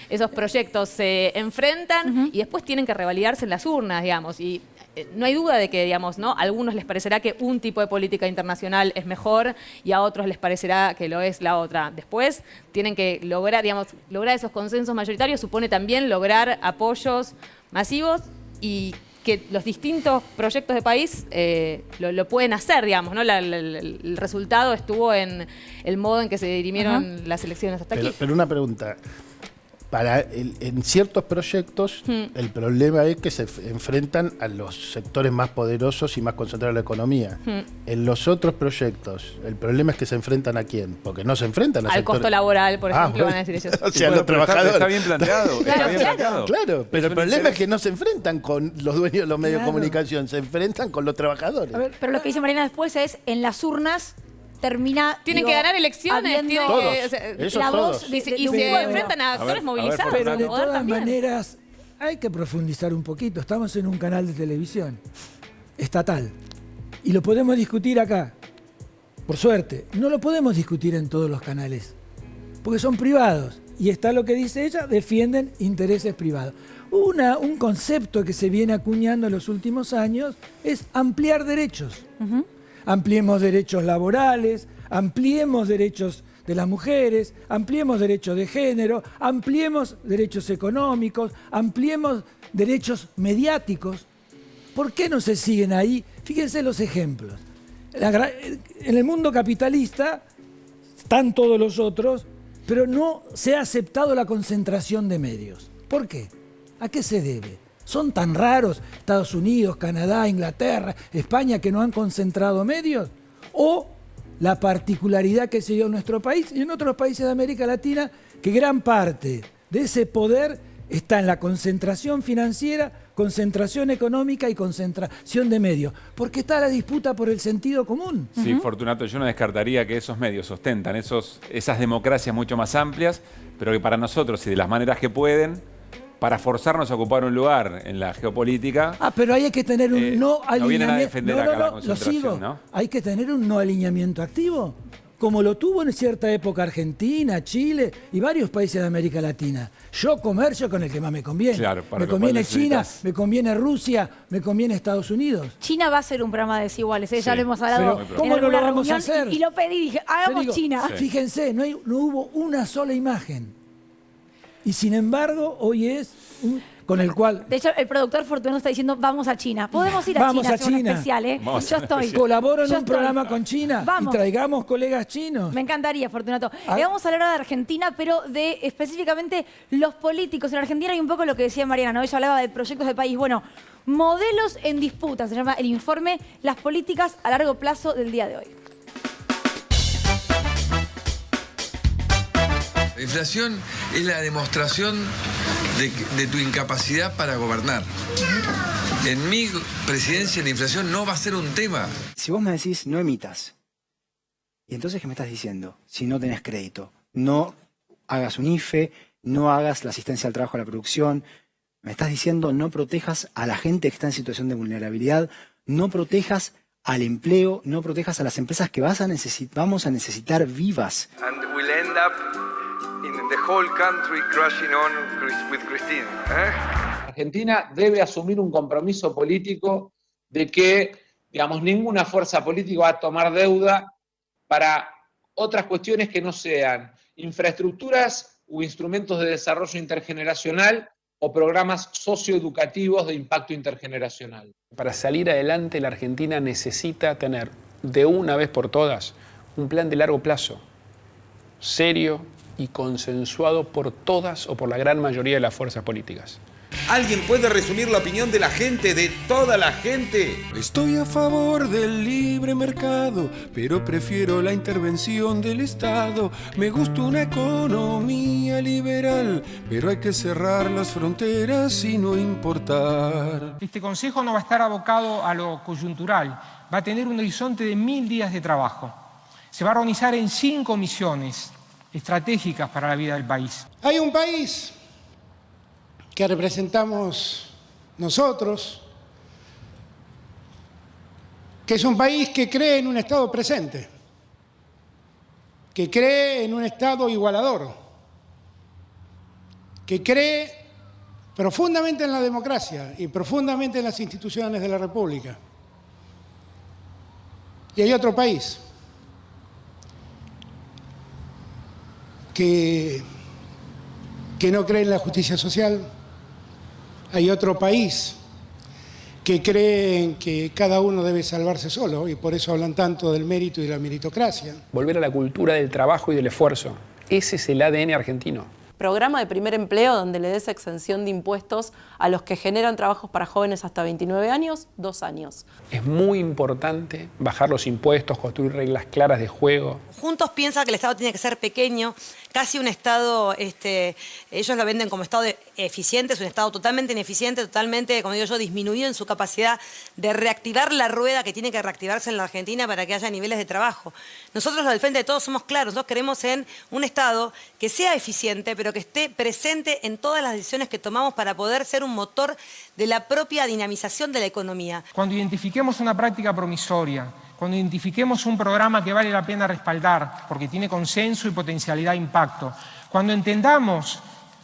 esos proyectos se enfrentan y después tienen que revalidarse en las urnas, digamos, y no hay duda de que, digamos, ¿no? A algunos les parecerá que un tipo de política internacional es mejor y a otros les parecerá que lo es la otra. Después tienen que lograr esos consensos mayoritarios, supone también lograr apoyos masivos y que los distintos proyectos de país lo pueden hacer, digamos, ¿no? El resultado estuvo en el modo en que se dirimieron las elecciones hasta aquí. Pero una pregunta. En ciertos proyectos, el problema es que se enfrentan a los sectores más poderosos y más concentrados de la economía. En los otros proyectos, el problema es que se enfrentan ¿a quién? Porque no se enfrentan a al sectores... costo laboral, por ejemplo, bueno. van a decir ellos. O sea, los trabajadores. Está bien planteado. Claro, pero el problema es que no se enfrentan con los dueños de los medios de comunicación, se enfrentan con los trabajadores. Pero lo que dice Mariana después es, en las urnas tienen que ganar elecciones, habiendo la voz y se enfrentan a actores movilizados. Pero de poder todas también. maneras hay que profundizar un poquito. Estamos en un canal de televisión estatal y lo podemos discutir acá. Por suerte, no lo podemos discutir en todos los canales porque son privados y está lo que dice ella, defienden intereses privados. Un concepto que se viene acuñando en los últimos años es ampliar derechos. Ampliemos derechos laborales, ampliemos derechos de las mujeres, ampliemos derechos de género, ampliemos derechos económicos, ampliemos derechos mediáticos. ¿Por qué no se siguen ahí? Fíjense los ejemplos. En el mundo capitalista están todos los otros, pero no se ha aceptado la concentración de medios. ¿Por qué? ¿A qué se debe? ¿Son tan raros Estados Unidos, Canadá, Inglaterra, España que no han concentrado medios? ¿O la particularidad que se dio en nuestro país y en otros países de América Latina, que gran parte de ese poder está en la concentración financiera concentración económica y concentración de medios, porque está la disputa por el sentido común. Sí, Fortunato, yo no descartaría que esos medios ostentan esas democracias mucho más amplias, pero que para nosotros y de las maneras que pueden, para forzarnos a ocupar un lugar en la geopolítica... pero ahí hay que tener un no alineamiento. No vienen a defender acá la concentración, lo sigo. ¿no? Hay que tener un no alineamiento activo, como lo tuvo en cierta época Argentina, Chile y varios países de América Latina. Yo comercio con el que más me conviene. Claro, me conviene China, me conviene Rusia, me conviene Estados Unidos. China va a ser un programa de desiguales, ya lo hemos hablado. Pero ¿cómo no lo vamos a hacer? Y lo pedí, dije, hagamos China. Fíjense, no hubo una sola imagen. Y sin embargo, hoy es con el cual... De hecho, el productor Fortunato está diciendo, vamos a China. Podemos ir a China, hacer un especial, ¿eh? Yo estoy. Colaboro en un programa con China y traigamos colegas chinos. Me encantaría, Fortunato. Vamos a hablar ahora de Argentina, pero de específicamente los políticos en Argentina y un poco lo que decía Mariana, ¿no? Ella hablaba de proyectos de país. Bueno, modelos en disputa, se llama el informe Las políticas a largo plazo del día de hoy. La inflación es la demostración de tu incapacidad para gobernar. En mi presidencia la inflación no va a ser un tema. Si vos me decís no emitas, ¿y entonces qué me estás diciendo? Si no tenés crédito, no hagas un IFE, no hagas la asistencia al trabajo a la producción, me estás diciendo no protejas a la gente que está en situación de vulnerabilidad, no protejas al empleo, no protejas a las empresas que vamos a necesitar vivas. And we'll end up in the whole country crashing on with Christine. Argentina debe asumir un compromiso político de que, digamos, ninguna fuerza política va a tomar deuda para otras cuestiones que no sean infraestructuras o instrumentos de desarrollo intergeneracional o programas socioeducativos de impacto intergeneracional. Para salir adelante, la Argentina necesita tener de una vez por todas un plan de largo plazo, serio y consensuado por todas o por la gran mayoría de las fuerzas políticas. ¿Alguien puede resumir la opinión de la gente, de toda la gente? Estoy a favor del libre mercado, pero prefiero la intervención del Estado. Me gusta una economía liberal, pero hay que cerrar las fronteras y no importar. Este Consejo no va a estar abocado a lo coyuntural, va a tener un horizonte de 1000 días de trabajo. Se va a organizar en 5 misiones estratégicas para la vida del país. Hay un país que representamos nosotros, que es un país que cree en un Estado presente, que cree en un Estado igualador, que cree profundamente en la democracia y profundamente en las instituciones de la República. Y hay otro país que no cree en la justicia social. Hay otro país que cree en que cada uno debe salvarse solo y por eso hablan tanto del mérito y de la meritocracia. Volver a la cultura del trabajo y del esfuerzo. Ese es el ADN argentino. Programa de primer empleo donde le des exención de impuestos a los que generan trabajos para jóvenes hasta 29 años, 2 años. Es muy importante bajar los impuestos, construir reglas claras de juego. Juntos piensa que el Estado tiene que ser pequeño, casi un Estado, ellos lo venden como Estado eficiente, es un Estado totalmente ineficiente, totalmente, como digo yo, disminuido en su capacidad de reactivar la rueda que tiene que reactivarse en la Argentina para que haya niveles de trabajo. Nosotros los del Frente de Todos somos claros, nosotros queremos en un Estado que sea eficiente, pero que esté presente en todas las decisiones que tomamos para poder ser un motor de la propia dinamización de la economía. Cuando identifiquemos una práctica promisoria, cuando identifiquemos un programa que vale la pena respaldar porque tiene consenso y potencialidad de impacto, cuando entendamos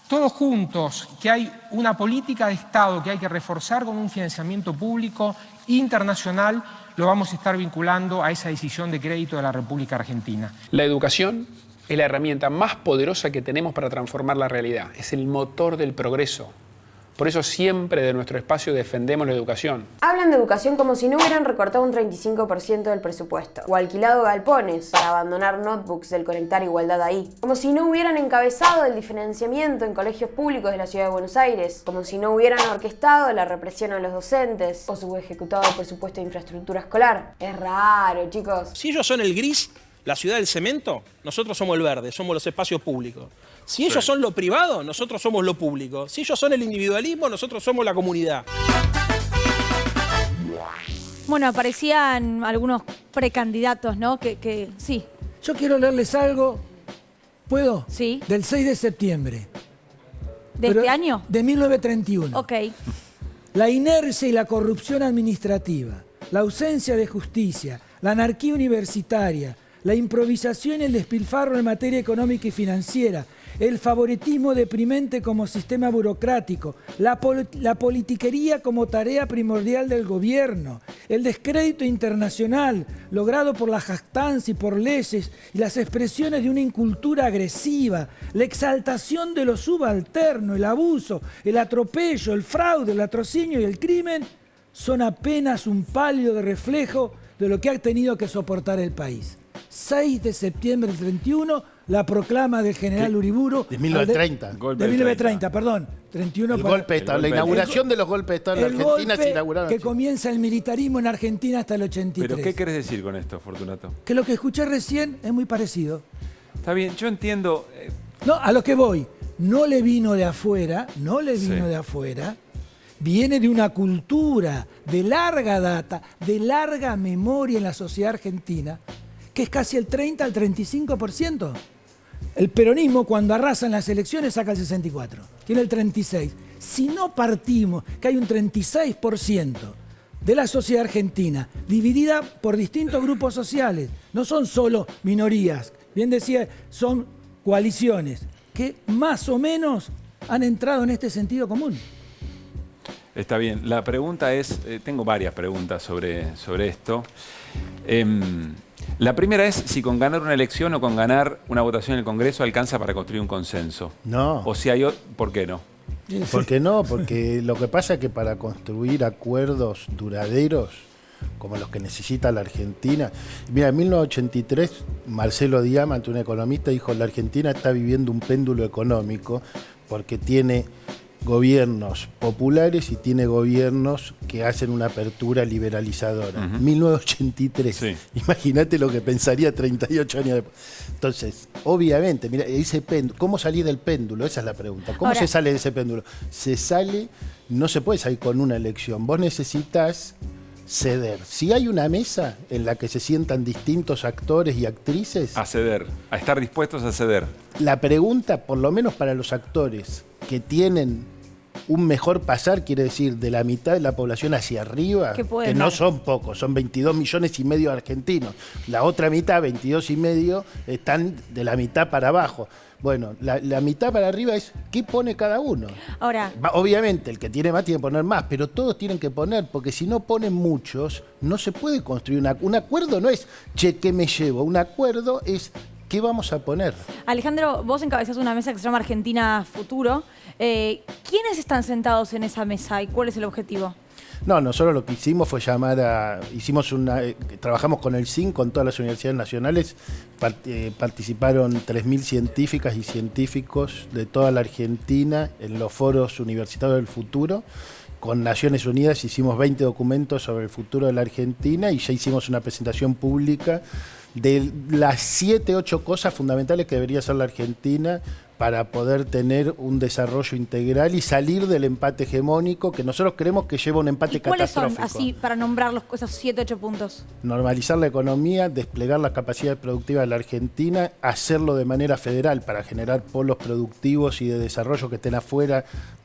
todos juntos que hay una política de Estado que hay que reforzar con un financiamiento público internacional, lo vamos a estar vinculando a esa decisión de crédito de la República Argentina. La educación es la herramienta más poderosa que tenemos para transformar la realidad. Es el motor del progreso. Por eso siempre de nuestro espacio defendemos la educación. Hablan de educación como si no hubieran recortado un 35% del presupuesto, o alquilado galpones para abandonar notebooks del Conectar Igualdad ahí, como si no hubieran encabezado el diferenciamiento en colegios públicos de la Ciudad de Buenos Aires, como si no hubieran orquestado la represión a los docentes, o subejecutado el presupuesto de infraestructura escolar. Es raro, chicos. Si ellos son el gris, la ciudad del cemento, nosotros somos el verde, somos los espacios públicos. Si ellos son lo privado, nosotros somos lo público. Si ellos son el individualismo, nosotros somos la comunidad. Bueno, aparecían algunos precandidatos, ¿no? Que sí. Yo quiero leerles algo, ¿puedo? Sí. Del 6 de septiembre. ¿De este año? De 1931. Ok. La inercia y la corrupción administrativa, la ausencia de justicia, la anarquía universitaria, la improvisación y el despilfarro en materia económica y financiera, el favoritismo deprimente como sistema burocrático, la politiquería como tarea primordial del gobierno, el descrédito internacional logrado por la jactancia y por leyes y las expresiones de una incultura agresiva, la exaltación de lo subalterno, el abuso, el atropello, el fraude, el latrocinio y el crimen son apenas un pálido reflejo de lo que ha tenido que soportar el país. 6 de septiembre del 31, la proclama del general Uriburu. De 1930. De 1930, perdón. 31 el golpe de Estado. La inauguración de los golpes de Estado en Argentina se inauguraron. Que comienza el militarismo en Argentina hasta el 83. ¿Pero qué querés decir con esto, Fortunato? Que lo que escuché recién es muy parecido. Está bien, yo entiendo... No, a lo que voy. No le vino de afuera, de afuera. Viene de una cultura de larga data, de larga memoria en la sociedad argentina, que es casi el 30 al 35%. El peronismo, cuando arrasa en las elecciones, saca el 64%, tiene el 36%. Si no partimos, que hay un 36% de la sociedad argentina, dividida por distintos grupos sociales, no son solo minorías, bien decía, son coaliciones, que más o menos han entrado en este sentido común. Está bien. La pregunta es, tengo varias preguntas sobre esto. La primera es si con ganar una elección o con ganar una votación en el Congreso alcanza para construir un consenso. No. O si hay otro, ¿por qué no? ¿Por qué no? Porque lo que pasa es que para construir acuerdos duraderos, como los que necesita la Argentina. Mira, en 1983, Marcelo Diamant, un economista, dijo: la Argentina está viviendo un péndulo económico porque tiene gobiernos populares y tiene gobiernos que hacen una apertura liberalizadora. 1983. Sí. Imagínate lo que pensaría 38 años después. Entonces, obviamente, mira, ese péndulo, ¿cómo salir del péndulo? Esa es la pregunta. ¿Cómo se sale de ese péndulo? Se sale, no se puede salir con una elección. Vos necesitas ceder. Si hay una mesa en la que se sientan distintos actores y actrices... A ceder, a estar dispuestos a ceder. La pregunta, por lo menos para los actores que tienen un mejor pasar, quiere decir, de la mitad de la población hacia arriba, que no son pocos, son 22,5 millones de argentinos. La otra mitad, 22,5 millones, están de la mitad para abajo. Bueno, la mitad para arriba es ¿qué pone cada uno? Ahora, obviamente, el que tiene más tiene que poner más, pero todos tienen que poner, porque si no ponen muchos, no se puede construir un acuerdo. No es, che, ¿qué me llevo? Un acuerdo es, ¿qué vamos a poner? Alejandro, vos encabezás una mesa que se llama Argentina Futuro. ¿Quiénes están sentados en esa mesa y cuál es el objetivo? No, nosotros lo que hicimos fue trabajamos con el CIN, con todas las universidades nacionales, participaron 3.000 científicas y científicos de toda la Argentina en los foros universitarios del futuro. Con Naciones Unidas hicimos 20 documentos sobre el futuro de la Argentina y ya hicimos una presentación pública de las 7, 8 cosas fundamentales que debería hacer la Argentina para poder tener un desarrollo integral y salir del empate hegemónico que nosotros creemos que lleva a un empate catastrófico. ¿Cuáles son, así, para nombrar esos 7, 8 puntos? Normalizar la economía, desplegar las capacidades productivas de la Argentina, hacerlo de manera federal para generar polos productivos y de desarrollo que estén afuera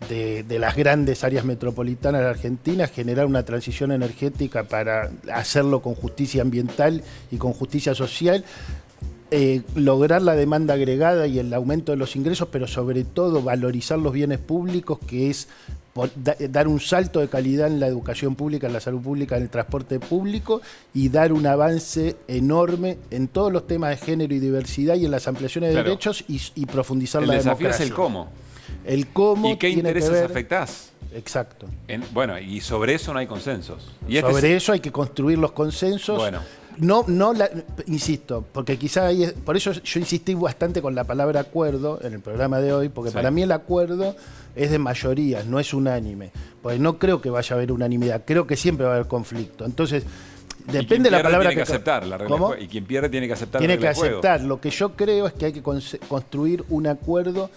de las grandes áreas metropolitanas de la Argentina, generar una transición energética para hacerlo con justicia ambiental y con justicia social. Lograr la demanda agregada y el aumento de los ingresos, pero sobre todo valorizar los bienes públicos, que es dar un salto de calidad en la educación pública, en la salud pública, en el transporte público, y dar un avance enorme en todos los temas de género y diversidad y en las ampliaciones de derechos y profundizar la democracia. El desafío es el cómo. El cómo. ¿Y qué intereses afectás? Exacto. Bueno, y sobre eso no hay consensos. Sobre eso hay que construir los consensos. Bueno. Insisto, porque quizá por eso yo insistí bastante con la palabra acuerdo en el programa de hoy, porque para mí el acuerdo es de mayorías, no es unánime. Porque no creo que vaya a haber unanimidad, creo que siempre va a haber conflicto. Entonces, depende de la palabra tiene que aceptar la regla de juego. Y quien pierde tiene que aceptar la regla de juego. Tiene que aceptar. Lo que yo creo es que hay que construir un acuerdo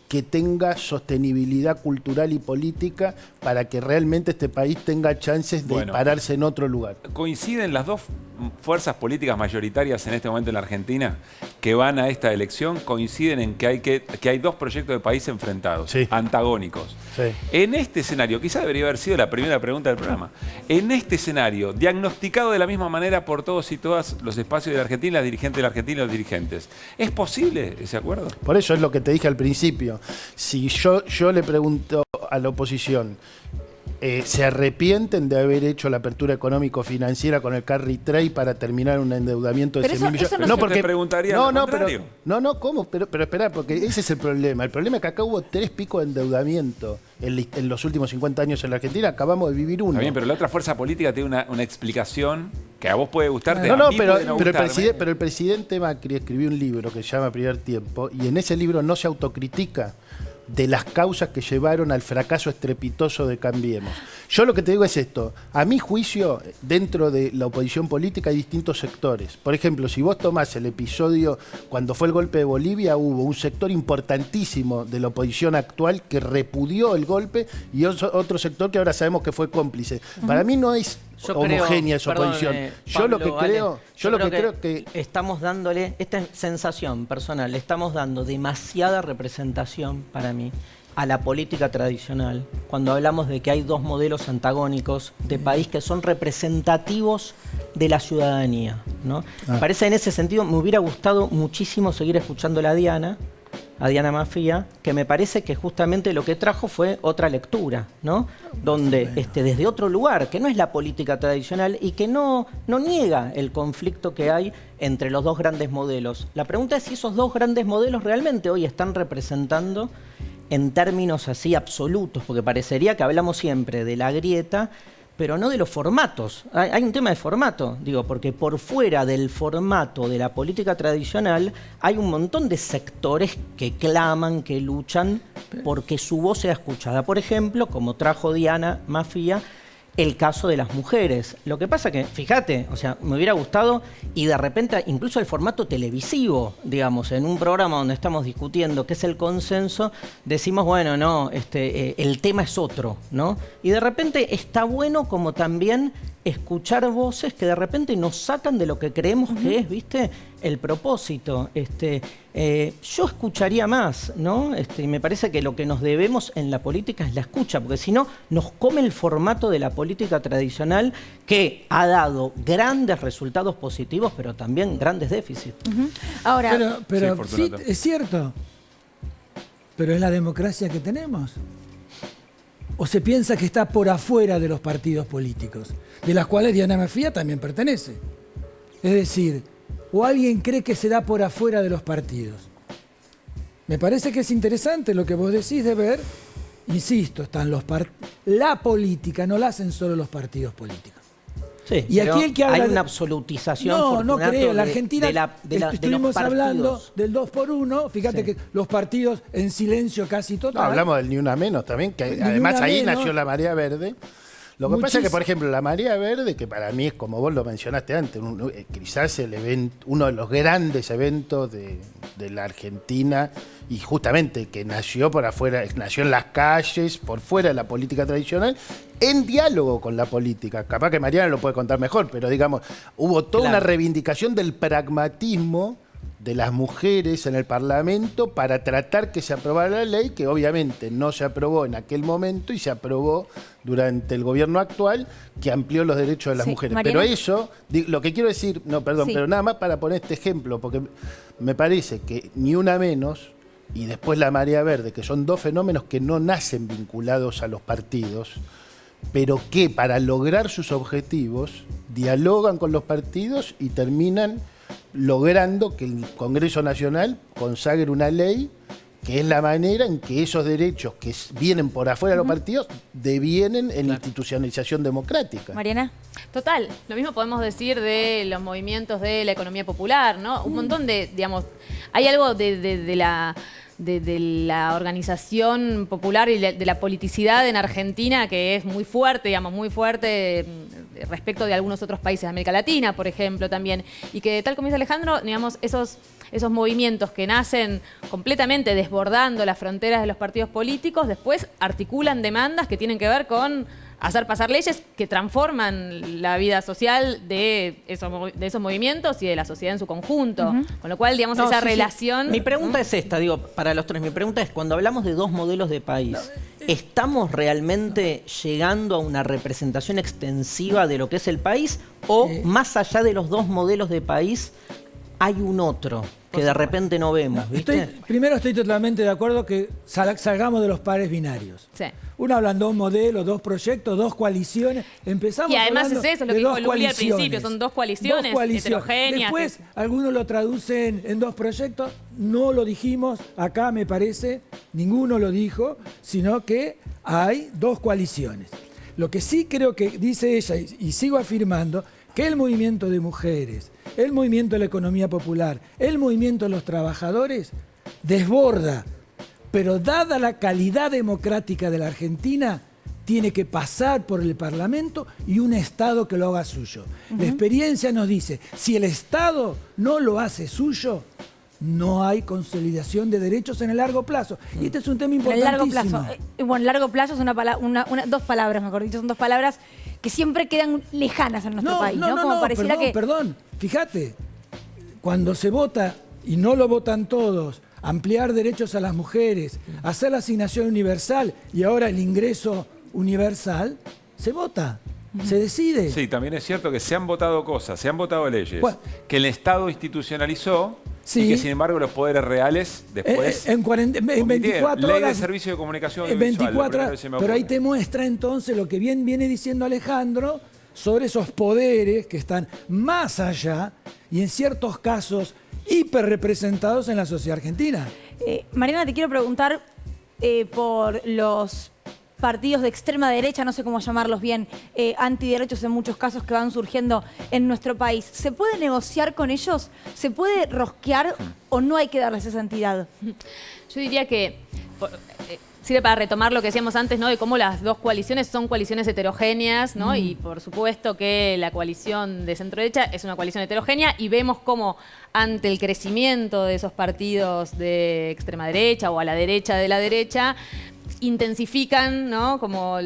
que tenga sostenibilidad cultural y política para que realmente este país tenga chances de pararse en otro lugar. ¿Coinciden las dos fuerzas políticas mayoritarias en este momento en la Argentina que van a esta elección? Coinciden en que hay dos proyectos de país enfrentados, antagónicos. Sí. En este escenario, quizá debería haber sido la primera pregunta del programa, en este escenario, diagnosticado de la misma manera por todos y todas los espacios de la Argentina, las dirigentes de la Argentina y los dirigentes, ¿es posible ese acuerdo? Por eso es lo que te dije al principio. Si yo le pregunto a la oposición, ¿se arrepienten de haber hecho la apertura económico-financiera con el carry trade para terminar un endeudamiento de 100.000 millones? No, porque te preguntaría lo contrario. ¿Cómo? Pero esperá, porque ese es el problema. El problema es que acá hubo 3 picos de endeudamiento en los últimos 50 años en la Argentina. Acabamos de vivir uno. Está bien, pero la otra fuerza política tiene una explicación que a vos puede gustarte. Pero el presidente Macri escribió un libro que se llama Primer Tiempo, y en ese libro no se autocritica de las causas que llevaron al fracaso estrepitoso de Cambiemos. Yo lo que te digo es esto. A mi juicio, dentro de la oposición política hay distintos sectores. Por ejemplo, si vos tomás el episodio cuando fue el golpe de Bolivia, hubo un sector importantísimo de la oposición actual que repudió el golpe y otro sector que ahora sabemos que fue cómplice. Para mí no es homogénea esa oposición. Yo lo que creo que estamos dándole, esta sensación personal, le estamos dando demasiada representación para mí a la política tradicional, cuando hablamos de que hay dos modelos antagónicos de país que son representativos de la ciudadanía, ¿no? Me parece en ese sentido, me hubiera gustado muchísimo seguir escuchándola a Diana Maffia, que me parece que justamente lo que trajo fue otra lectura, ¿no? Donde desde otro lugar, que no es la política tradicional y que no niega el conflicto que hay entre los dos grandes modelos. La pregunta es si esos dos grandes modelos realmente hoy están representando en términos así absolutos, porque parecería que hablamos siempre de la grieta, pero no de los formatos. Hay un tema de formato, digo, porque por fuera del formato de la política tradicional hay un montón de sectores que claman, que luchan porque su voz sea escuchada. Por ejemplo, como trajo Diana Maffia, el caso de las mujeres. Lo que pasa que, fíjate, o sea, me hubiera gustado y de repente incluso el formato televisivo, digamos, en un programa donde estamos discutiendo qué es el consenso, decimos, bueno, no, el tema es otro, ¿no? Y de repente está bueno como también escuchar voces que de repente nos sacan de lo que creemos que es, ¿viste? El propósito. Yo escucharía más, ¿no? Y me parece que lo que nos debemos en la política es la escucha, porque si no, nos come el formato de la política tradicional que ha dado grandes resultados positivos, pero también grandes déficits. Ahora, pero sí, es cierto. Pero es la democracia que tenemos. ¿O se piensa que está por afuera de los partidos políticos, de las cuales Diana Maffia también pertenece? Es decir, ¿o alguien cree que se da por afuera de los partidos? Me parece que es interesante lo que vos decís de ver. Insisto, están la política no la hacen solo los partidos políticos. Sí, y aquí el que habla hay una absolutización. No creo. La Argentina estuvimos de hablando del 2x1. Fíjate que los partidos en silencio casi total. No, hablamos del Ni Una Menos también, que además ahí nació la Marea Verde. Lo que pasa es que, por ejemplo, la Marea Verde, que para mí es, como vos lo mencionaste antes, quizás uno de los grandes eventos de la Argentina, y justamente que nació por afuera, nació en las calles, por fuera de la política tradicional, en diálogo con la política. Capaz que Mariana lo puede contar mejor, pero digamos, hubo toda una reivindicación del pragmatismo de las mujeres en el Parlamento para tratar que se aprobara la ley, que obviamente no se aprobó en aquel momento y se aprobó durante el gobierno actual, que amplió los derechos de las mujeres. Mariana. Pero eso, lo que quiero decir, pero nada más para poner este ejemplo, porque me parece que Ni Una Menos y después la Marea Verde, que son dos fenómenos que no nacen vinculados a los partidos, pero que para lograr sus objetivos dialogan con los partidos y terminan logrando que el Congreso Nacional consagre una ley que es la manera en que esos derechos que vienen por afuera de los partidos devienen en institucionalización democrática. Mariana. Total, lo mismo podemos decir de los movimientos de la economía popular, ¿no? Un montón de, digamos, hay algo de la organización popular y de la politicidad en Argentina que es muy fuerte, digamos, muy fuerte respecto de algunos otros países de América Latina, por ejemplo, también. Y que, tal como dice Alejandro, digamos, esos movimientos que nacen completamente desbordando las fronteras de los partidos políticos, después articulan demandas que tienen que ver con hacer pasar leyes que transforman la vida social de esos movimientos y de la sociedad en su conjunto. Con lo cual, digamos, esa relación... Mi pregunta es esta, digo, para los tres. Mi pregunta es, cuando hablamos de dos modelos de país, ¿estamos realmente llegando a una representación extensiva de lo que es el país? ¿O más allá de los dos modelos de país hay un otro que de repente no vemos? ¿Viste? Primero estoy totalmente de acuerdo que salgamos de los pares binarios. Sí. Uno hablan dos modelos, dos proyectos, dos coaliciones. Empezamos y además hablando es eso, lo de que dijo dos Luli al coaliciones. principio, son dos coaliciones heterogéneas. Después, algunos lo traducen en dos proyectos. No lo dijimos, acá me parece, ninguno lo dijo, sino que hay dos coaliciones. Lo que sí creo que dice ella, y sigo afirmando, que el movimiento de mujeres, el movimiento de la economía popular, el movimiento de los trabajadores, desborda. Pero dada la calidad democrática de la Argentina, tiene que pasar por el Parlamento y un Estado que lo haga suyo. La experiencia nos dice, si el Estado no lo hace suyo, no hay consolidación de derechos en el largo plazo. Y este es un tema importantísimo. En el largo plazo. Bueno, largo plazo es dos palabras, mejor dicho, son dos palabras que siempre quedan lejanas en nuestro país, ¿no? Como pareciera perdón. Fíjate, cuando se vota, y no lo votan todos, ampliar derechos a las mujeres, hacer la asignación universal y ahora el ingreso universal, se vota, se decide. Sí, también es cierto que se han votado cosas, se han votado leyes que el Estado institucionalizó y que sin embargo los poderes reales después... en 24 horas... Ley de Servicio de Comunicación en 24 horas, pero ahí te muestra entonces lo que bien viene diciendo Alejandro sobre esos poderes que están más allá y en ciertos casos hiperrepresentados en la sociedad argentina. Mariana, te quiero preguntar por los partidos de extrema derecha, no sé cómo llamarlos bien, antiderechos en muchos casos que van surgiendo en nuestro país. ¿Se puede negociar con ellos? ¿Se puede rosquear o no hay que darles esa entidad? Yo diría que... sirve para retomar lo que decíamos antes, ¿no? De cómo las dos coaliciones son coaliciones heterogéneas, ¿no? Y por supuesto que la coalición de centro-derecha es una coalición heterogénea y vemos cómo ante el crecimiento de esos partidos de extrema derecha o a la derecha de la derecha, intensifican, ¿no? Como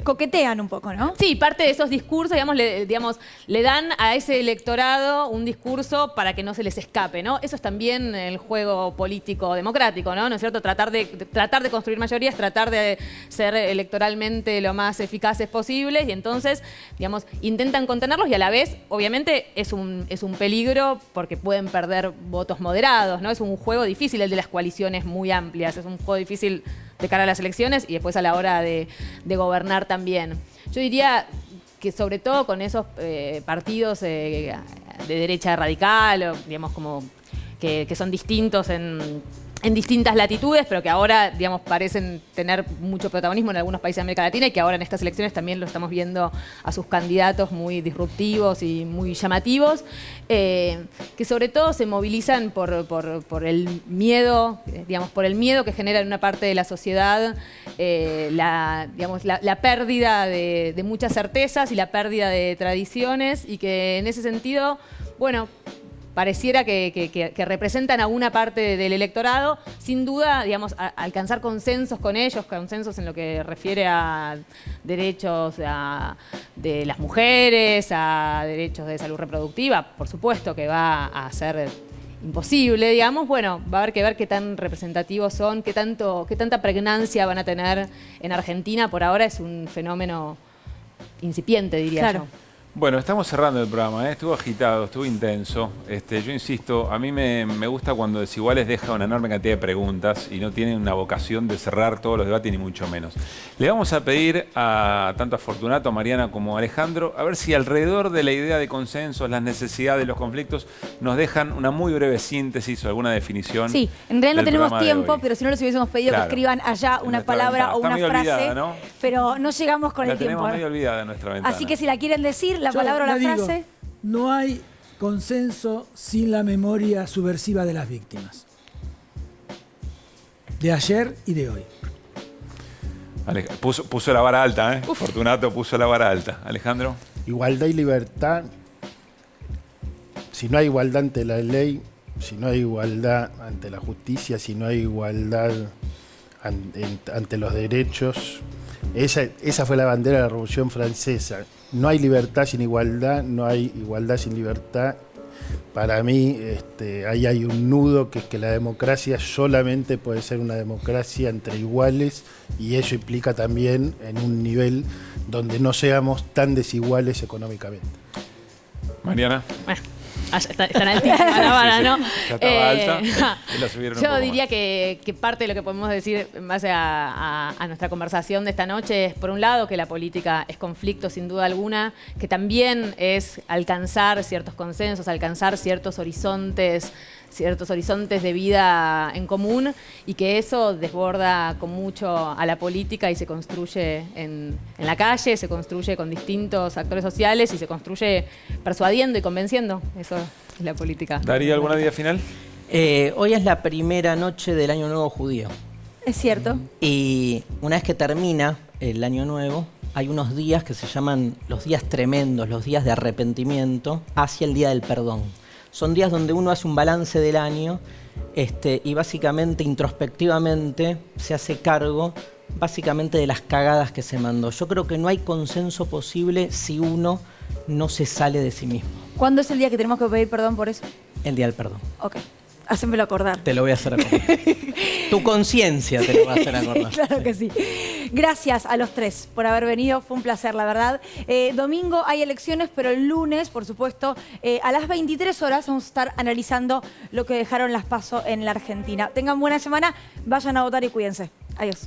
coquetean un poco, ¿no? Sí, parte de esos discursos, le dan a ese electorado un discurso para que no se les escape, ¿no? Eso es también el juego político democrático, ¿no? ¿No es cierto? Tratar de construir mayorías, tratar de ser electoralmente lo más eficaces posibles y entonces, intentan contenerlos y a la vez, obviamente, es un peligro porque pueden perder votos moderados, ¿no? Es un juego difícil el de las coaliciones muy amplias, es un juego difícil de cara a las elecciones y después a la hora de gobernar también. Yo diría que sobre todo con esos partidos de derecha radical, o, como que son distintos en distintas latitudes, pero que ahora, parecen tener mucho protagonismo en algunos países de América Latina y que ahora en estas elecciones también lo estamos viendo a sus candidatos muy disruptivos y muy llamativos, que sobre todo se movilizan por el miedo, por el miedo que genera en una parte de la sociedad la pérdida de muchas certezas y la pérdida de tradiciones y que en ese sentido, pareciera que representan a una parte del electorado, sin duda, alcanzar consensos con ellos, consensos en lo que refiere a derechos de las mujeres, a derechos de salud reproductiva, por supuesto que va a ser imposible, va a haber que ver qué tan representativos son, qué tanta pregnancia van a tener en Argentina. Por ahora es un fenómeno incipiente, diría yo. Bueno, estamos cerrando el programa, estuvo agitado, estuvo intenso. Yo insisto, a mí me gusta cuando Desiguales deja una enorme cantidad de preguntas y no tiene una vocación de cerrar todos los debates, ni mucho menos. Le vamos a pedir tanto a Fortunato, a Mariana como a Alejandro, a ver si alrededor de la idea de consensos, las necesidades, los conflictos, nos dejan una muy breve síntesis o alguna definición. Sí, en realidad no tenemos tiempo, pero si no les hubiésemos pedido que escriban allá una palabra o una frase, olvidada, ¿no? Pero no llegamos con el tiempo. La tenemos medio olvidada en nuestra ventana. Así que si la quieren decir, la palabra o la frase. No hay consenso sin la memoria subversiva de las víctimas. De ayer y de hoy. Puso la vara alta, Fortunato puso la vara alta. Alejandro. igualdad y libertad, si no hay igualdad ante la ley, si no hay igualdad ante la justicia, si no hay igualdad ante los derechos, esa fue la bandera de la Revolución Francesa. No hay libertad sin igualdad, no hay igualdad sin libertad. Para mí, ahí hay un nudo que es que la democracia solamente puede ser una democracia entre iguales, y eso implica también en un nivel donde no seamos tan desiguales económicamente. Mariana. Están altísimas la vara, ¿no? Ya estaba alta. Y la subieron un Yo poco diría más. que parte de lo que podemos decir en base a nuestra conversación de esta noche es, por un lado, que la política es conflicto sin duda alguna, que también es alcanzar ciertos consensos, alcanzar ciertos horizontes de vida en común, y que eso desborda con mucho a la política y se construye en la calle, se construye con distintos actores sociales y se construye persuadiendo y convenciendo. Eso es la política. ¿Daría alguna idea final? Hoy es la primera noche del Año Nuevo judío. Es cierto. Y una vez que termina el Año Nuevo, hay unos días que se llaman los días tremendos, los días de arrepentimiento, hacia el Día del Perdón. Son días donde uno hace un balance del año y básicamente, introspectivamente, se hace cargo básicamente de las cagadas que se mandó. Yo creo que no hay consenso posible si uno no se sale de sí mismo. ¿Cuándo es el día que tenemos que pedir perdón por eso? El Día del Perdón. Ok, hacémelo acordar. Te lo voy a hacer acordar. Tu conciencia te lo va a hacer acordar. Claro que sí. Gracias a los tres por haber venido, fue un placer, la verdad. Domingo hay elecciones, pero el lunes, por supuesto, a las 23 horas vamos a estar analizando lo que dejaron las PASO en la Argentina. Tengan buena semana, vayan a votar y cuídense. Adiós.